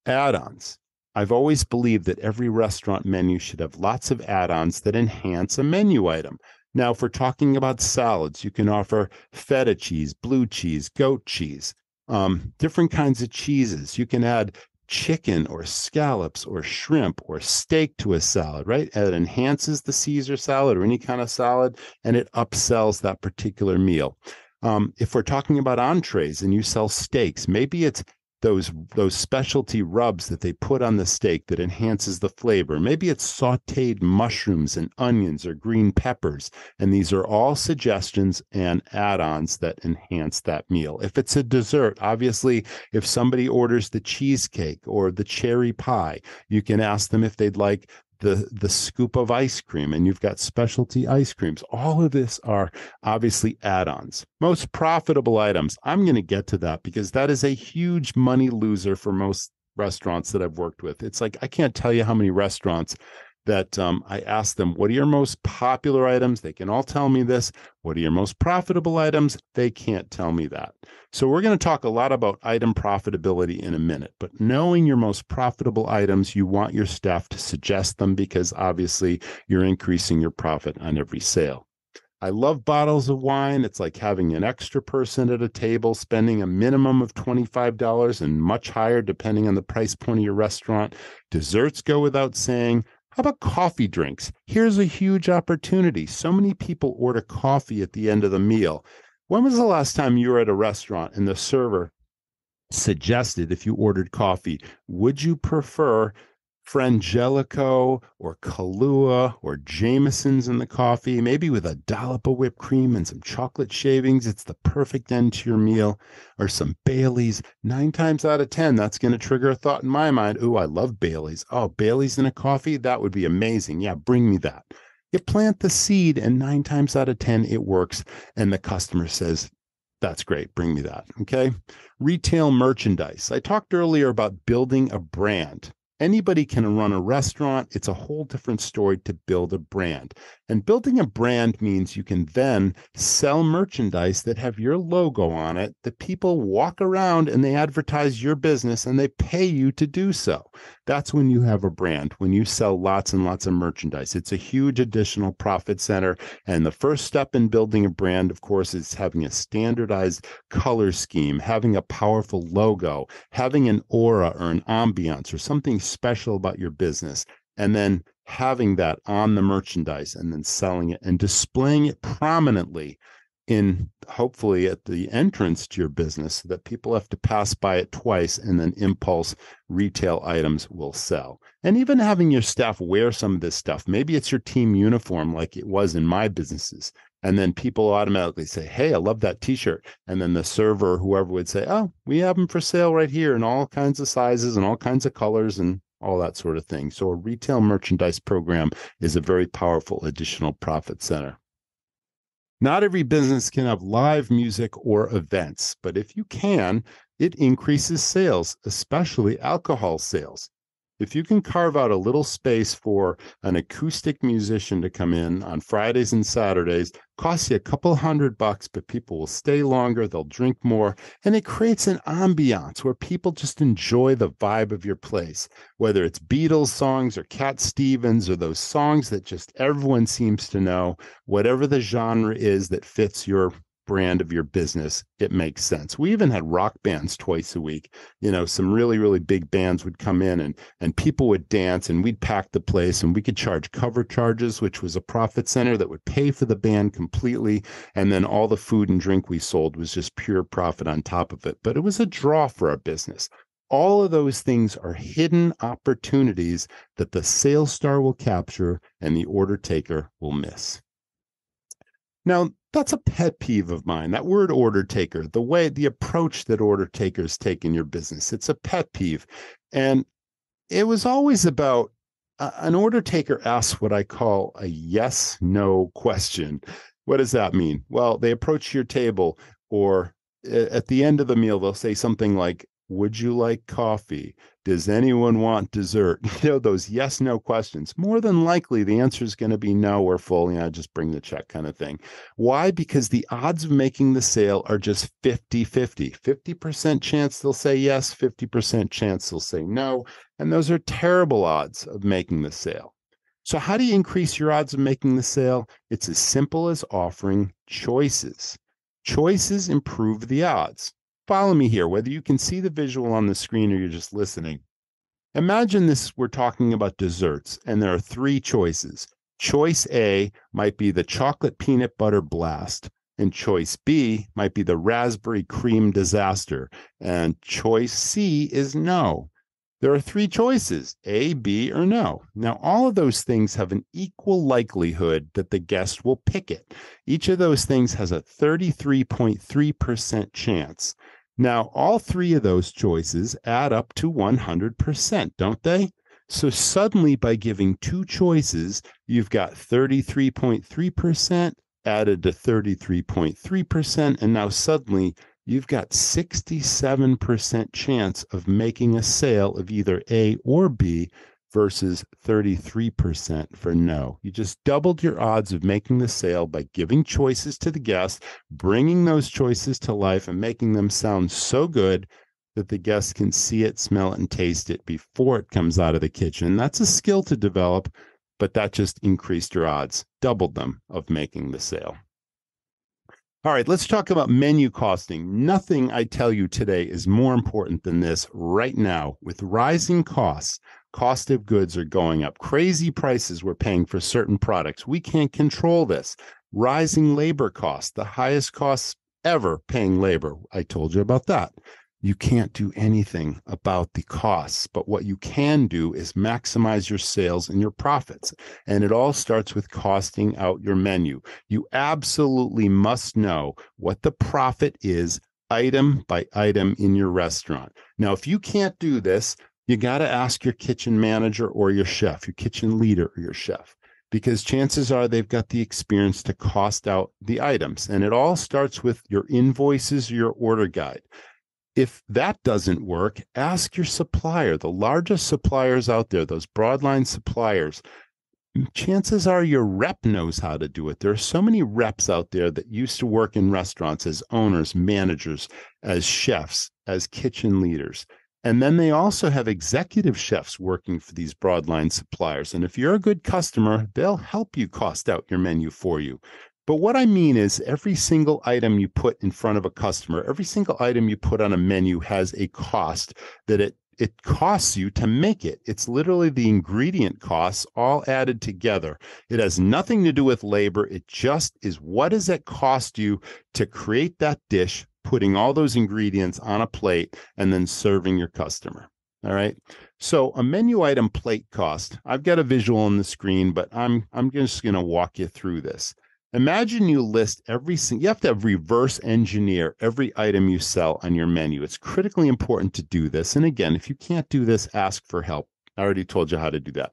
Add-ons. I've always believed that every restaurant menu should have lots of add-ons that enhance a menu item. Now, if we're talking about salads, you can offer feta cheese, blue cheese, goat cheese, different kinds of cheeses. You can add chicken or scallops or shrimp or steak to a salad, right? It enhances the Caesar salad or any kind of salad, and it upsells that particular meal. If we're talking about entrees and you sell steaks, maybe it's those specialty rubs that they put on the steak that enhances the flavor. Maybe it's sauteed mushrooms and onions or green peppers. And these are all suggestions and add-ons that enhance that meal. If it's a dessert, obviously, if somebody orders the cheesecake or the cherry pie, you can ask them if they'd like the scoop of ice cream, and you've got specialty ice creams. All of this are obviously add-ons. Most profitable items, I'm going to get to that because that is a huge money loser for most restaurants that I've worked with. It's like, I can't tell you how many restaurants that I ask them, what are your most popular items? They can all tell me this. What are your most profitable items? They can't tell me that. So we're going to talk a lot about item profitability in a minute, but knowing your most profitable items, you want your staff to suggest them because obviously you're increasing your profit on every sale. I love bottles of wine. It's like having an extra person at a table spending a minimum of $25 and much higher depending on the price point of your restaurant. Desserts go without saying. How about coffee drinks? Here's a huge opportunity. So many people order coffee at the end of the meal. When was the last time you were at a restaurant and the server suggested, if you ordered coffee, would you prefer Frangelico or Kahlua or Jameson's in the coffee, maybe with a dollop of whipped cream and some chocolate shavings? It's the perfect end to your meal. Or some Baileys. 9 times out of 10, that's going to trigger a thought in my mind. Ooh, I love Baileys. Oh, Baileys in a coffee? That would be amazing. Yeah, bring me that. You plant the seed, and 9 times out of 10, it works. And the customer says, that's great. Bring me that. Okay. Retail merchandise. I talked earlier about building a brand. Anybody can run a restaurant. It's a whole different story to build a brand. And building a brand means you can then sell merchandise that have your logo on it, that people walk around and they advertise your business and they pay you to do so. That's when you have a brand, when you sell lots and lots of merchandise. It's a huge additional profit center. And the first step in building a brand, of course, is having a standardized color scheme, having a powerful logo, having an aura or an ambiance or something special about your business, and then having that on the merchandise and then selling it and displaying it prominently in, hopefully, at the entrance to your business so that people have to pass by it twice, and then impulse retail items will sell. And even having your staff wear some of this stuff. Maybe it's your team uniform like it was in my businesses. And then people automatically say, hey, I love that t-shirt. And then the server or whoever would say, oh, we have them for sale right here in all kinds of sizes and all kinds of colors and all that sort of thing. So a retail merchandise program is a very powerful additional profit center. Not every business can have live music or events, but if you can, it increases sales, especially alcohol sales. If you can carve out a little space for an acoustic musician to come in on Fridays and Saturdays, costs you a couple $100, but people will stay longer, they'll drink more, and it creates an ambiance where people just enjoy the vibe of your place, whether it's Beatles songs or Cat Stevens or those songs that just everyone seems to know. Whatever the genre is that fits your brand of your business, it makes sense. We even had rock bands twice a week. You know, some really, really big bands would come in and people would dance, and we'd pack the place, and we could charge cover charges, which was a profit center that would pay for the band completely. And then all the food and drink we sold was just pure profit on top of it. But it was a draw for our business. All of those things are hidden opportunities that the sales star will capture and the order taker will miss. Now, that's a pet peeve of mine, that word order taker, the approach that order takers take in your business. It's a pet peeve. And it was always about an order taker asks what I call a yes-no question. What does that mean? Well, they approach your table, or at the end of the meal, they'll say something like, would you like coffee? Does anyone want dessert? You know, those yes-no questions. More than likely, the answer is going to be no or full. Yeah, just bring the check kind of thing. Why? Because the odds of making the sale are just 50-50. 50% chance they'll say yes, 50% chance they'll say no. And those are terrible odds of making the sale. So how do you increase your odds of making the sale? It's as simple as offering choices. Choices improve the odds. Follow me here, whether you can see the visual on the screen or you're just listening. Imagine this, we're talking about desserts, and there are 3 choices. Choice A might be the chocolate peanut butter blast, And choice B might be the raspberry cream disaster. And choice C is no. There are three choices, A, B, or no. Now, all of those things have an equal likelihood that the guest will pick it. Each of those things has a 33.3% chance. Now, all three of those choices add up to 100%, don't they? So suddenly, by giving two choices, you've got 33.3% added to 33.3%, and now suddenly you've got 67% chance of making a sale of either A or B versus 33% for no. You just doubled your odds of making the sale by giving choices to the guest, bringing those choices to life, and making them sound so good that the guests can see it, smell it, and taste it before it comes out of the kitchen. That's a skill to develop, but that just increased your odds, doubled them, of making the sale. All right, let's talk about menu costing. Nothing I tell you today is more important than this right now. With rising costs, cost of goods are going up. Crazy prices we're paying for certain products. We can't control this. Rising labor costs, the highest costs ever paying labor. I told you about that. You can't do anything about the costs, but what you can do is maximize your sales and your profits. And it all starts with costing out your menu. You absolutely must know what the profit is item by item in your restaurant. Now, if you can't do this, you got to ask your kitchen manager or your chef, your kitchen leader or your chef, because chances are they've got the experience to cost out the items. And it all starts with your invoices or your order guide. If that doesn't work, ask your supplier. The largest suppliers out there, those broadline suppliers, chances are your rep knows how to do it. There are so many reps out there that used to work in restaurants as owners, managers, as chefs, as kitchen leaders. And then they also have executive chefs working for these broadline suppliers. And if you're a good customer, they'll help you cost out your menu for you. But what I mean is every single item you put in front of a customer, every single item you put on a menu has a cost that it costs you to make it. It's literally the ingredient costs all added together. It has nothing to do with labor. It just is what does it cost you to create that dish, putting all those ingredients on a plate and then serving your customer. All right. So a menu item plate cost, I've got a visual on the screen, but I'm just going to walk you through this. Imagine you list you have to reverse engineer every item you sell on your menu. It's critically important to do this. And again, if you can't do this, ask for help. I already told you how to do that.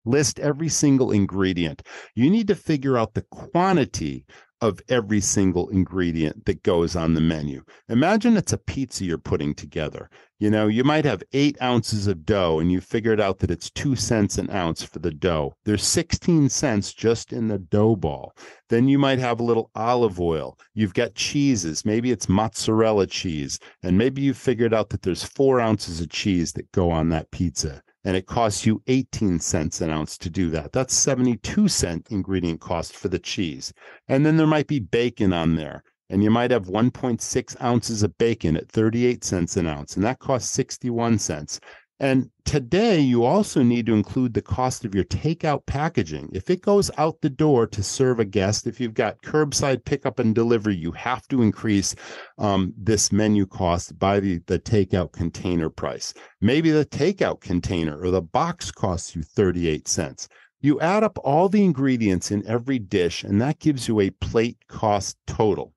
List every single ingredient. You need to figure out the quantity of every single ingredient that goes on the menu. Imagine it's a pizza you're putting together. You know, you might have 8 ounces of dough and you figured out that it's 2 cents an ounce for the dough. There's 16 cents just in the dough ball. Then you might have a little olive oil. You've got cheeses. Maybe it's mozzarella cheese. And maybe you figured out that there's 4 ounces of cheese that go on that pizza. And it costs you 18 cents an ounce to do that. That's 72-cent ingredient cost for the cheese. And then there might be bacon on there. And you might have 1.6 ounces of bacon at 38 cents an ounce. And that costs 61 cents. And today, you also need to include the cost of your takeout packaging. If it goes out the door to serve a guest, if you've got curbside pickup and delivery, you have to increase this menu cost by the takeout container price. Maybe the takeout container or the box costs you 38 cents. You add up all the ingredients in every dish, and that gives you a plate cost total.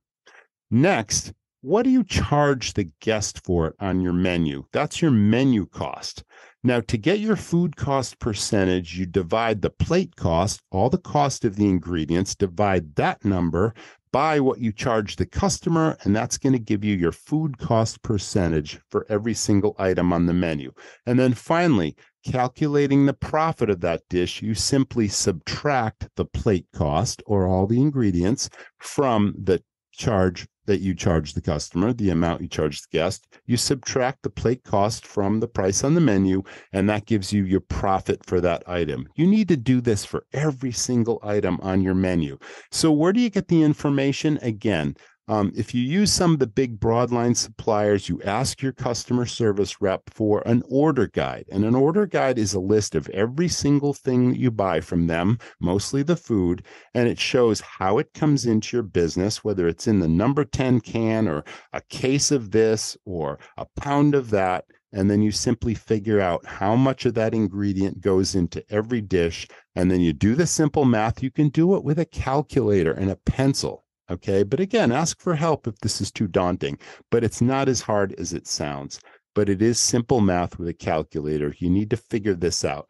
Next, what do you charge the guest for it on your menu? That's your menu cost. Now, to get your food cost percentage, you divide the plate cost, all the cost of the ingredients, divide that number by what you charge the customer, and that's going to give you your food cost percentage for every single item on the menu. And then finally, calculating the profit of that dish, you simply subtract the plate cost or all the ingredients from the charge that you charge the customer, the amount you charge the guest. You subtract the plate cost from the price on the menu, and that gives you your profit for that item. You need to do this for every single item on your menu. So where do you get the information? Again, If you use some of the big broadline suppliers, you ask your customer service rep for an order guide. And an order guide is a list of every single thing that you buy from them, mostly the food, and it shows how it comes into your business, whether it's in the number 10 can or a case of this or a pound of that. And then you simply figure out how much of that ingredient goes into every dish. And then you do the simple math. You can do it with a calculator and a pencil. Okay. But again, ask for help if this is too daunting, but it's not as hard as it sounds. But it is simple math with a calculator. You need to figure this out.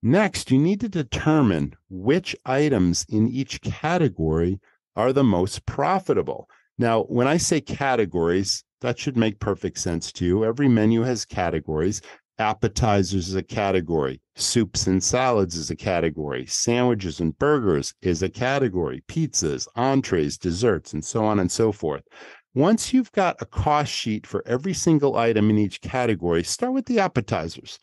Next, you need to determine which items in each category are the most profitable. Now, when I say categories, that should make perfect sense to you. Every menu has categories. Appetizers is a category. Soups and salads is a category. Sandwiches and burgers is a category. Pizzas, entrees, desserts, and so on and so forth. Once you've got a cost sheet for every single item in each category, start with the appetizers.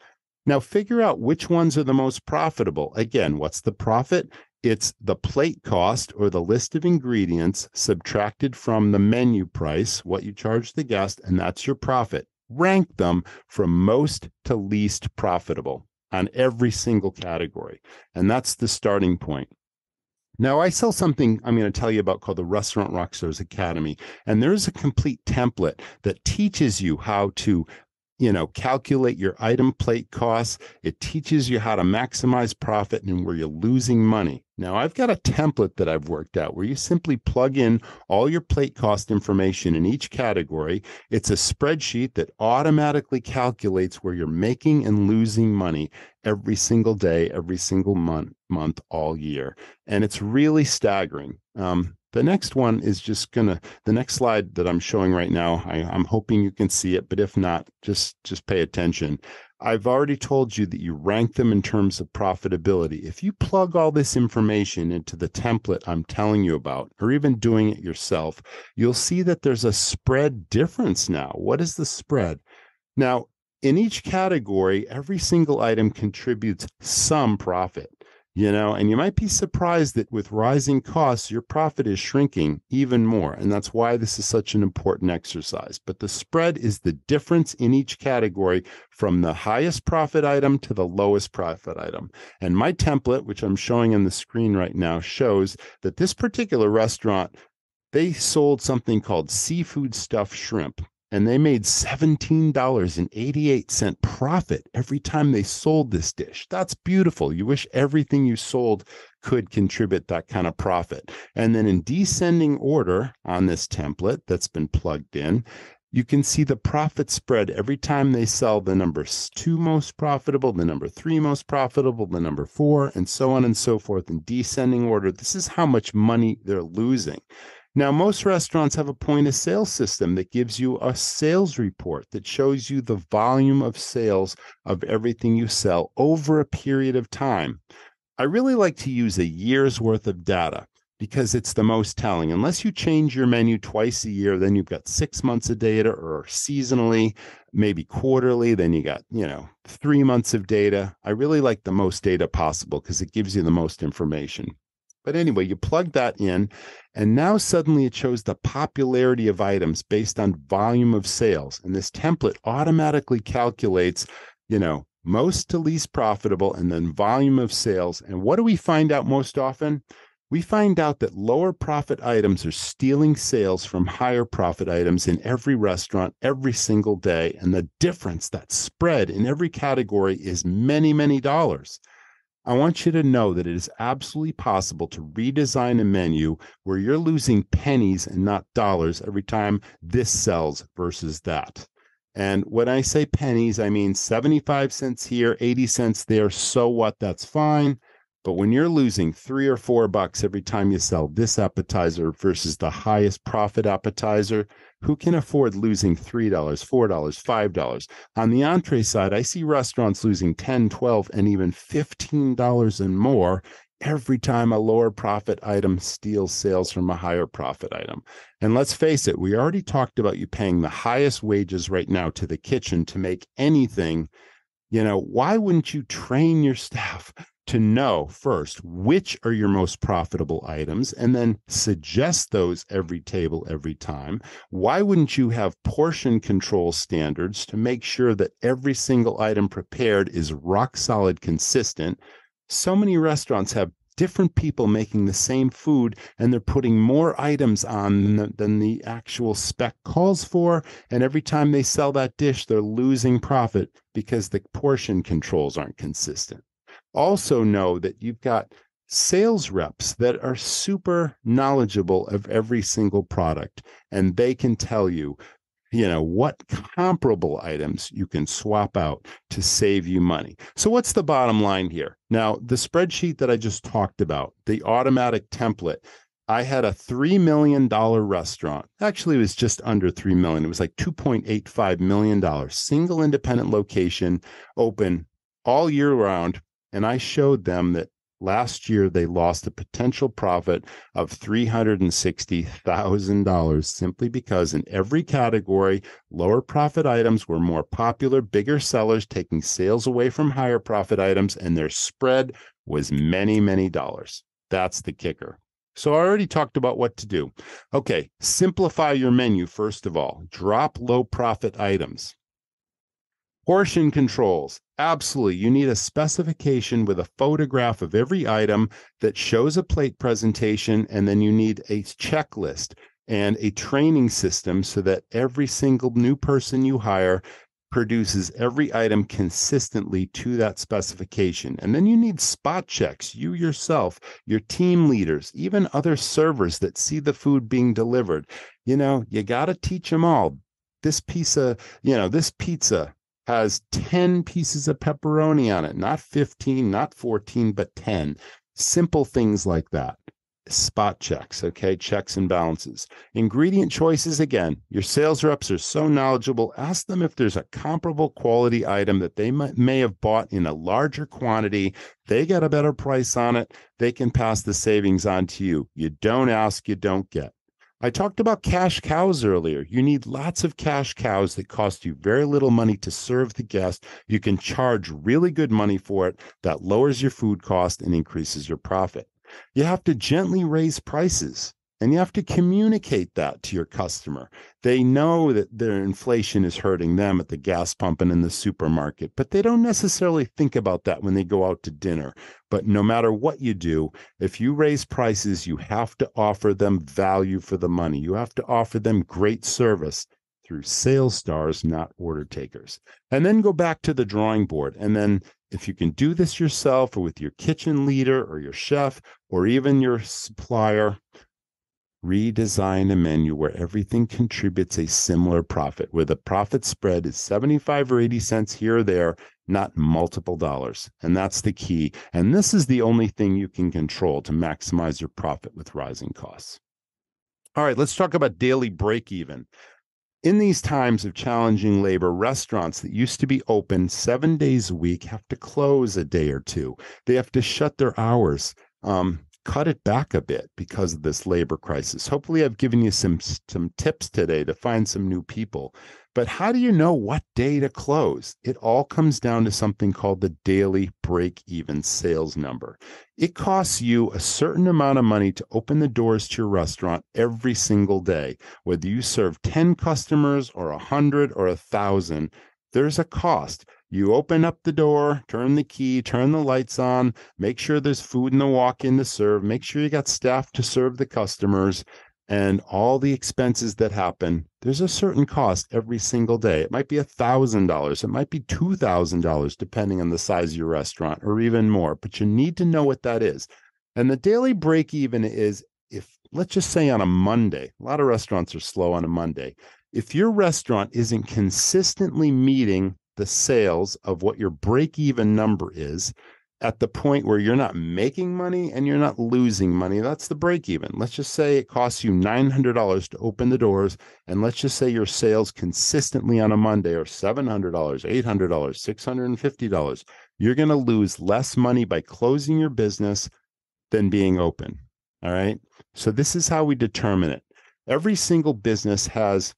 Now figure out which ones are the most profitable. Again, what's the profit? It's the plate cost or the list of ingredients subtracted from the menu price, what you charge the guest, and that's your profit. Rank them from most to least profitable on every single category. And that's the starting point. Now, I sell something I'm going to tell you about called the Restaurant Rockstars Academy. And there's a complete template that teaches you how to calculate your item plate costs. It teaches you how to maximize profit and where you're losing money. Now, I've got a template that I've worked out where you simply plug in all your plate cost information in each category. It's a spreadsheet that automatically calculates where you're making and losing money every single day, every single month, all year. And it's really staggering. The next one is the next slide that I'm showing right now. I'm hoping you can see it, but if not, just pay attention. I've already told you that you rank them in terms of profitability. If you plug all this information into the template I'm telling you about, or even doing it yourself, you'll see that there's a spread difference now. What is the spread? Now, in each category, every single item contributes some profit. And you might be surprised that with rising costs, your profit is shrinking even more. And that's why this is such an important exercise. But the spread is the difference in each category from the highest profit item to the lowest profit item. And my template, which I'm showing on the screen right now, shows that this particular restaurant, they sold something called seafood stuffed shrimp. And they made $17.88 profit every time they sold this dish. That's beautiful. You wish everything you sold could contribute that kind of profit. And then in descending order on this template that's been plugged in, you can see the profit spread every time they sell the number 2 most profitable, the number 3 most profitable, the number 4, and so on and so forth in descending order. This is how much money they're losing. Now, most restaurants have a point of sale system that gives you a sales report that shows you the volume of sales of everything you sell over a period of time. I really like to use a year's worth of data because it's the most telling. Unless you change your menu twice a year, then you've got 6 months of data, or seasonally, maybe quarterly, then you got, 3 months of data. I really like the most data possible because it gives you the most information. But anyway, you plug that in, and now suddenly it shows the popularity of items based on volume of sales. And this template automatically calculates, most to least profitable and then volume of sales. And what do we find out most often? We find out that lower profit items are stealing sales from higher profit items in every restaurant every single day. And the difference, that spread in every category, is many, many dollars. I want you to know that it is absolutely possible to redesign a menu where you're losing pennies and not dollars every time this sells versus that. And when I say pennies, I mean 75 cents here, 80 cents there. So what? That's fine. But when you're losing $3 or $4 every time you sell this appetizer versus the highest profit appetizer, who can afford losing $3, $4, $5? On the entree side, I see restaurants losing $10, $12, and even $15 and more every time a lower profit item steals sales from a higher profit item. And let's face it, we already talked about you paying the highest wages right now to the kitchen to make anything. Why wouldn't you train your staff to know first which are your most profitable items and then suggest those every table every time. Why wouldn't you have portion control standards to make sure that every single item prepared is rock solid consistent? So many restaurants have different people making the same food, and they're putting more items on than the actual spec calls for. And every time they sell that dish, they're losing profit because the portion controls aren't consistent. Also know that you've got sales reps that are super knowledgeable of every single product, and they can tell you, what comparable items you can swap out to save you money. So what's the bottom line here? Now, the spreadsheet that I just talked about, the automatic template, I had a $3 million restaurant. Actually, it was just under $3 million. It was like $2.85 million, single independent location, open all year round. And I showed them that last year they lost a potential profit of $360,000 simply because in every category, lower profit items were more popular, bigger sellers taking sales away from higher profit items, and their spread was many, many dollars. That's the kicker. So I already talked about what to do. Okay, simplify your menu first of all. Drop low profit items. Portion controls. Absolutely. You need a specification with a photograph of every item that shows a plate presentation, and then you need a checklist and a training system so that every single new person you hire produces every item consistently to that specification. And then you need spot checks, you yourself, your team leaders, even other servers that see the food being delivered. You got to teach them all. This pizza has 10 pieces of pepperoni on it, not 15, not 14, but 10. Simple things like that. Spot checks, okay? Checks and balances. Ingredient choices, again, your sales reps are so knowledgeable. Ask them if there's a comparable quality item that they may have bought in a larger quantity. They get a better price on it. They can pass the savings on to you. You don't ask, you don't get. I talked about cash cows earlier. You need lots of cash cows that cost you very little money to serve the guest. You can charge really good money for it. That lowers your food cost and increases your profit. You have to gently raise prices, and you have to communicate that to your customer. They know that their inflation is hurting them at the gas pump and in the supermarket, but they don't necessarily think about that when they go out to dinner. But no matter what you do, if you raise prices, you have to offer them value for the money. You have to offer them great service through sales stars, not order takers. And then go back to the drawing board. And then if you can do this yourself or with your kitchen leader or your chef or even your supplier, redesign a menu where everything contributes a similar profit, where the profit spread is 75 or 80 cents here or there, not multiple dollars. And that's the key. And this is the only thing you can control to maximize your profit with rising costs. All right, let's talk about daily break even. In these times of challenging labor, restaurants that used to be open 7 days a week have to close a day or two. They have to shut their hours, cut it back a bit because of this labor crisis. Hopefully I've given you some tips today to find some new people. But how do you know what day to close? It all comes down to something called the daily break-even sales number. It costs you a certain amount of money to open the doors to your restaurant every single day. Whether you serve 10 customers or 100 or 1,000, there's a cost. You open up the door, turn the key, turn the lights on, make sure there's food in the walk-in to serve, make sure you got staff to serve the customers, and all the expenses that happen. There's a certain cost every single day. It might be $1,000. It might be $2,000, depending on the size of your restaurant, or even more. But you need to know what that is. And the daily break even is, if let's just say on a Monday, a lot of restaurants are slow on a Monday. If your restaurant isn't consistently meeting the sales of what your break even number is, at the point where you're not making money and you're not losing money, that's the break even. Let's just say it costs you $900 to open the doors, and let's just say your sales consistently on a Monday are $700, $800, $650. You're going to lose less money by closing your business than being open. All right. So this is how we determine it. Every single business has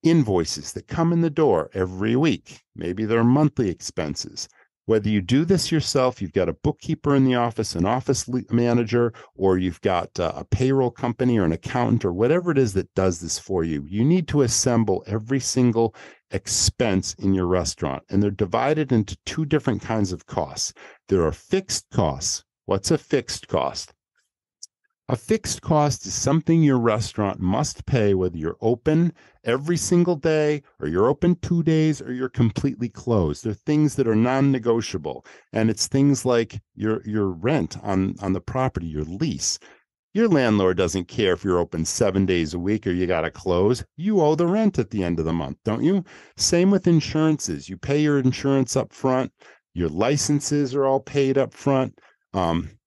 invoices that come in the door every week. Maybe they're monthly expenses. Whether you do this yourself, you've got a bookkeeper in the office, an office manager, or you've got a payroll company or an accountant or whatever it is that does this for you, you need to assemble every single expense in your restaurant. And they're divided into two different kinds of costs. There are fixed costs. What's a fixed cost? A fixed cost is something your restaurant must pay whether you're open every single day or you're open 2 days or you're completely closed. They're things that are non-negotiable. And it's things like your rent on the property, your lease. Your landlord doesn't care if you're open 7 days a week or you got to close. You owe the rent at the end of the month, don't you? Same with insurances. You pay your insurance up front. Your licenses are all paid up front.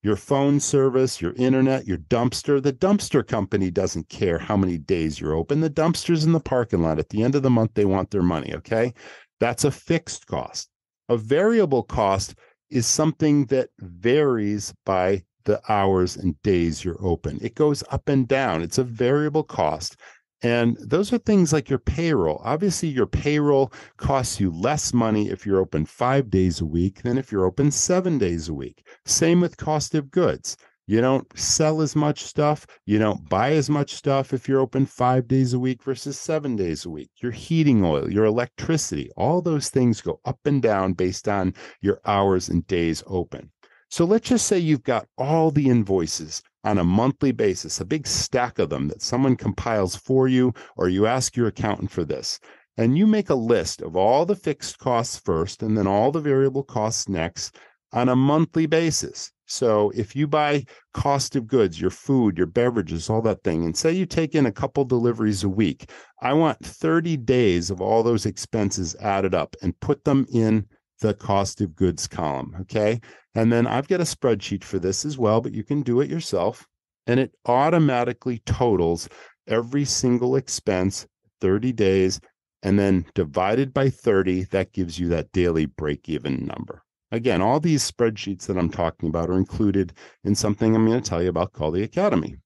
Your phone service, your internet, your dumpster. The dumpster company doesn't care how many days you're open. The dumpster's in the parking lot. At the end of the month, they want their money, okay? That's a fixed cost. A variable cost is something that varies by the hours and days you're open. It goes up and down. It's a variable cost. And those are things like your payroll. Obviously, your payroll costs you less money if you're open 5 days a week than if you're open 7 days a week. Same with cost of goods. You don't sell as much stuff. You don't buy as much stuff if you're open 5 days a week versus 7 days a week. Your heating oil, your electricity, all those things go up and down based on your hours and days open. So let's just say you've got all the invoices on a monthly basis, a big stack of them that someone compiles for you, or you ask your accountant for this. And you make a list of all the fixed costs first and then all the variable costs next on a monthly basis. So if you buy cost of goods, your food, your beverages, all that thing, and say you take in a couple deliveries a week, I want 30 days of all those expenses added up and put them in the cost of goods column, okay? And then I've got a spreadsheet for this as well, but you can do it yourself. And it automatically totals every single expense, 30 days, and then divided by 30, that gives you that daily break-even number. Again, all these spreadsheets that I'm talking about are included in something I'm going to tell you about called the Academy.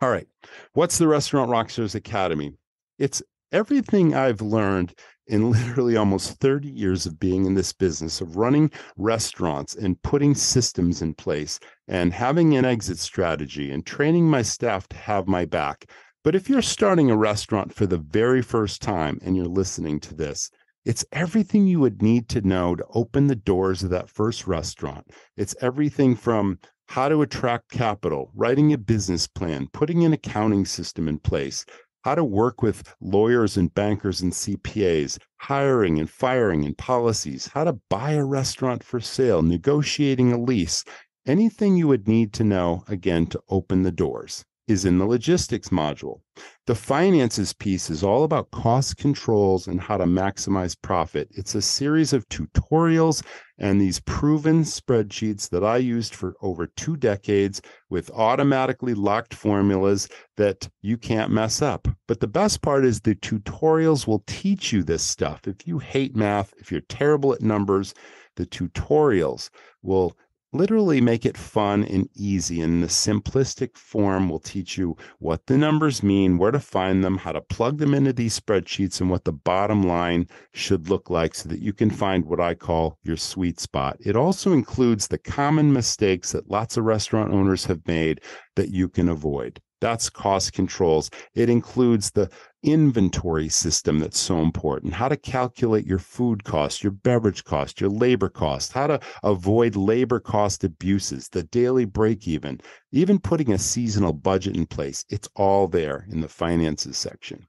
All right, what's the Restaurant Rockstars Academy? It's everything I've learned in literally almost 30 years of being in this business of running restaurants and putting systems in place and having an exit strategy and training my staff to have my back. But if you're starting a restaurant for the very first time and you're listening to this, it's everything you would need to know to open the doors of that first restaurant. It's everything from how to attract capital, writing a business plan, putting an accounting system in place, how to work with lawyers and bankers and CPAs, hiring and firing and policies, how to buy a restaurant for sale, negotiating a lease. Anything you would need to know, again, to open the doors is in the logistics module. The finances piece is all about cost controls and how to maximize profit. It's a series of tutorials and these proven spreadsheets that I used for over 2 decades with automatically locked formulas that you can't mess up. But the best part is the tutorials will teach you this stuff. If you hate math, if you're terrible at numbers, the tutorials will literally make it fun and easy. And the simplistic form will teach you what the numbers mean, where to find them, how to plug them into these spreadsheets, and what the bottom line should look like so that you can find what I call your sweet spot. It also includes the common mistakes that lots of restaurant owners have made that you can avoid. That's cost controls. It includes the inventory system that's so important, how to calculate your food cost, your beverage cost, your labor cost, how to avoid labor cost abuses, the daily break even putting a seasonal budget in place. It's all there in the finances section.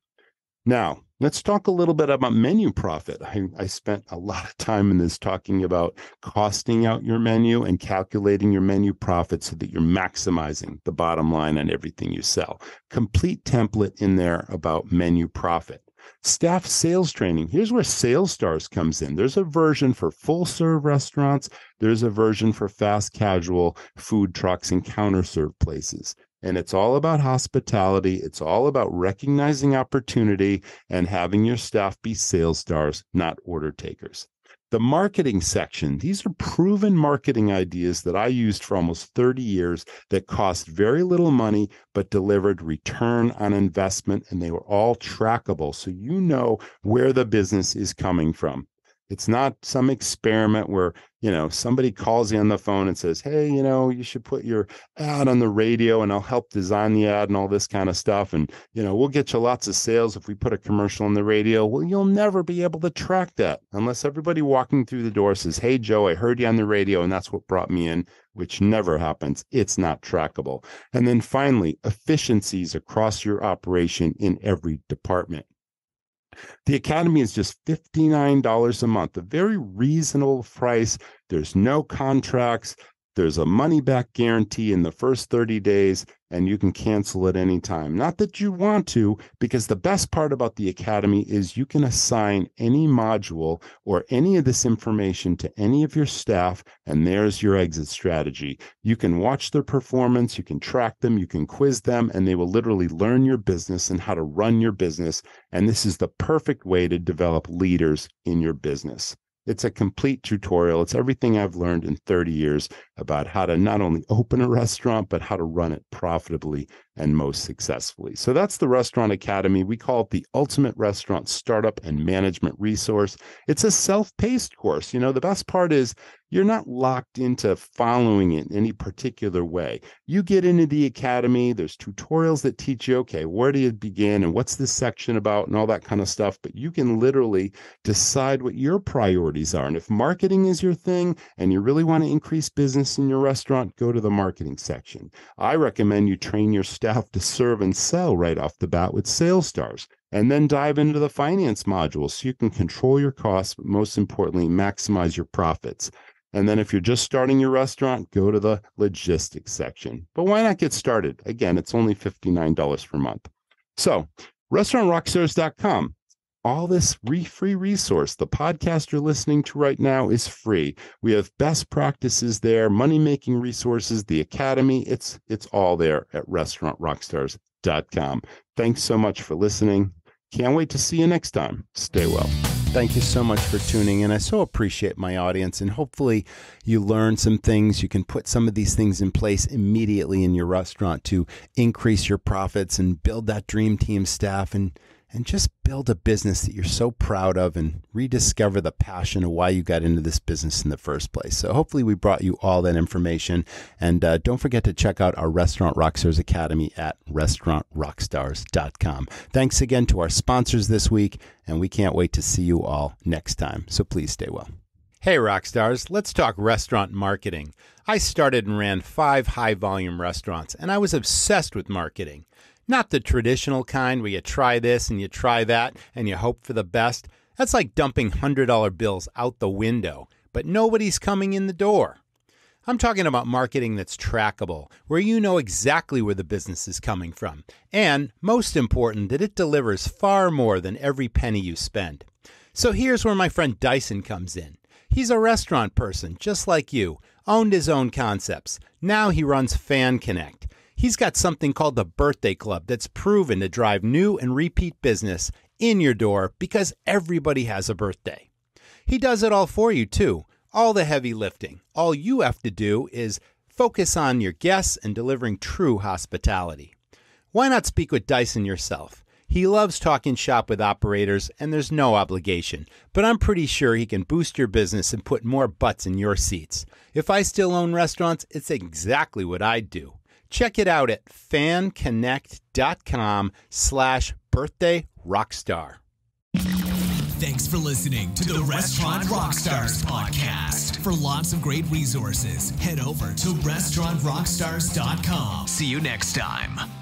Now, let's talk a little bit about menu profit. I spent a lot of time in this talking about costing out your menu and calculating your menu profit so that you're maximizing the bottom line on everything you sell. Complete template in there about menu profit. Staff sales training. Here's where Sales Stars comes in. There's a version for full serve restaurants. There's a version for fast casual food trucks and counter serve places. And it's all about hospitality. It's all about recognizing opportunity and having your staff be sales stars, not order takers. The marketing section, these are proven marketing ideas that I used for almost 30 years that cost very little money, but delivered return on investment, and they were all trackable. So you know where the business is coming from. It's not some experiment where, somebody calls you on the phone and says, hey, you should put your ad on the radio and I'll help design the ad and all this kind of stuff. And, we'll get you lots of sales if we put a commercial on the radio. Well, you'll never be able to track that unless everybody walking through the door says, hey, Joe, I heard you on the radio and that's what brought me in, which never happens. It's not trackable. And then finally, efficiencies across your operation in every department. The Academy is just $59 a month, a very reasonable price. There's no contracts. There's a money-back guarantee in the first 30 days, and you can cancel at any time. Not that you want to, because the best part about the Academy is you can assign any module or any of this information to any of your staff, and there's your exit strategy. You can watch their performance, you can track them, you can quiz them, and they will literally learn your business and how to run your business. And this is the perfect way to develop leaders in your business. It's a complete tutorial. It's everything I've learned in 30 years about how to not only open a restaurant, but how to run it profitably and most successfully. So that's the Restaurant Academy. We call it the ultimate restaurant startup and management resource. It's a self-paced course. The best part is you're not locked into following it in any particular way. You get into the Academy, there's tutorials that teach you, okay, where do you begin and what's this section about and all that kind of stuff. But you can literally decide what your priorities are. And if marketing is your thing and you really want to increase business in your restaurant, go to the marketing section. I recommend you train your staff to serve and sell right off the bat with Sales Stars. And then dive into the finance module so you can control your costs, but most importantly, maximize your profits. And then if you're just starting your restaurant, go to the logistics section. But why not get started? Again, it's only $59 per month. So restaurantrockstars.com. All this free resource, the podcast you're listening to right now is free. We have best practices there, money-making resources, the Academy. It's all there at restaurantrockstars.com. Thanks so much for listening. Can't wait to see you next time. Stay well. Thank you so much for tuning in. I so appreciate my audience, and hopefully you learn some things. You can put some of these things in place immediately in your restaurant to increase your profits and build that dream team staff and just build a business that you're so proud of and rediscover the passion of why you got into this business in the first place. So hopefully we brought you all that information. And don't forget to check out our Restaurant Rockstars Academy at restaurantrockstars.com. Thanks again to our sponsors this week, and we can't wait to see you all next time. So please stay well. Hey, Rockstars, let's talk restaurant marketing. I started and ran 5 high-volume restaurants, and I was obsessed with marketing. Not the traditional kind where you try this and you try that and you hope for the best. That's like dumping $100 bills out the window, but nobody's coming in the door. I'm talking about marketing that's trackable, where you know exactly where the business is coming from, and most important, that it delivers far more than every penny you spend. So here's where my friend Dyson comes in. He's a restaurant person, just like you, owned his own concepts. Now he runs Fan Connect. He's got something called the Birthday Club that's proven to drive new and repeat business in your door because everybody has a birthday. He does it all for you, too. All the heavy lifting. All you have to do is focus on your guests and delivering true hospitality. Why not speak with Dyson yourself? He loves talking shop with operators, and there's no obligation. But I'm pretty sure he can boost your business and put more butts in your seats. If I still own restaurants, it's exactly what I'd do. Check it out at fanconnect.com/birthdayrockstar. Thanks for listening to the Restaurant Rockstars Podcast. For lots of great resources, head over to restaurantrockstars.com. See you next time.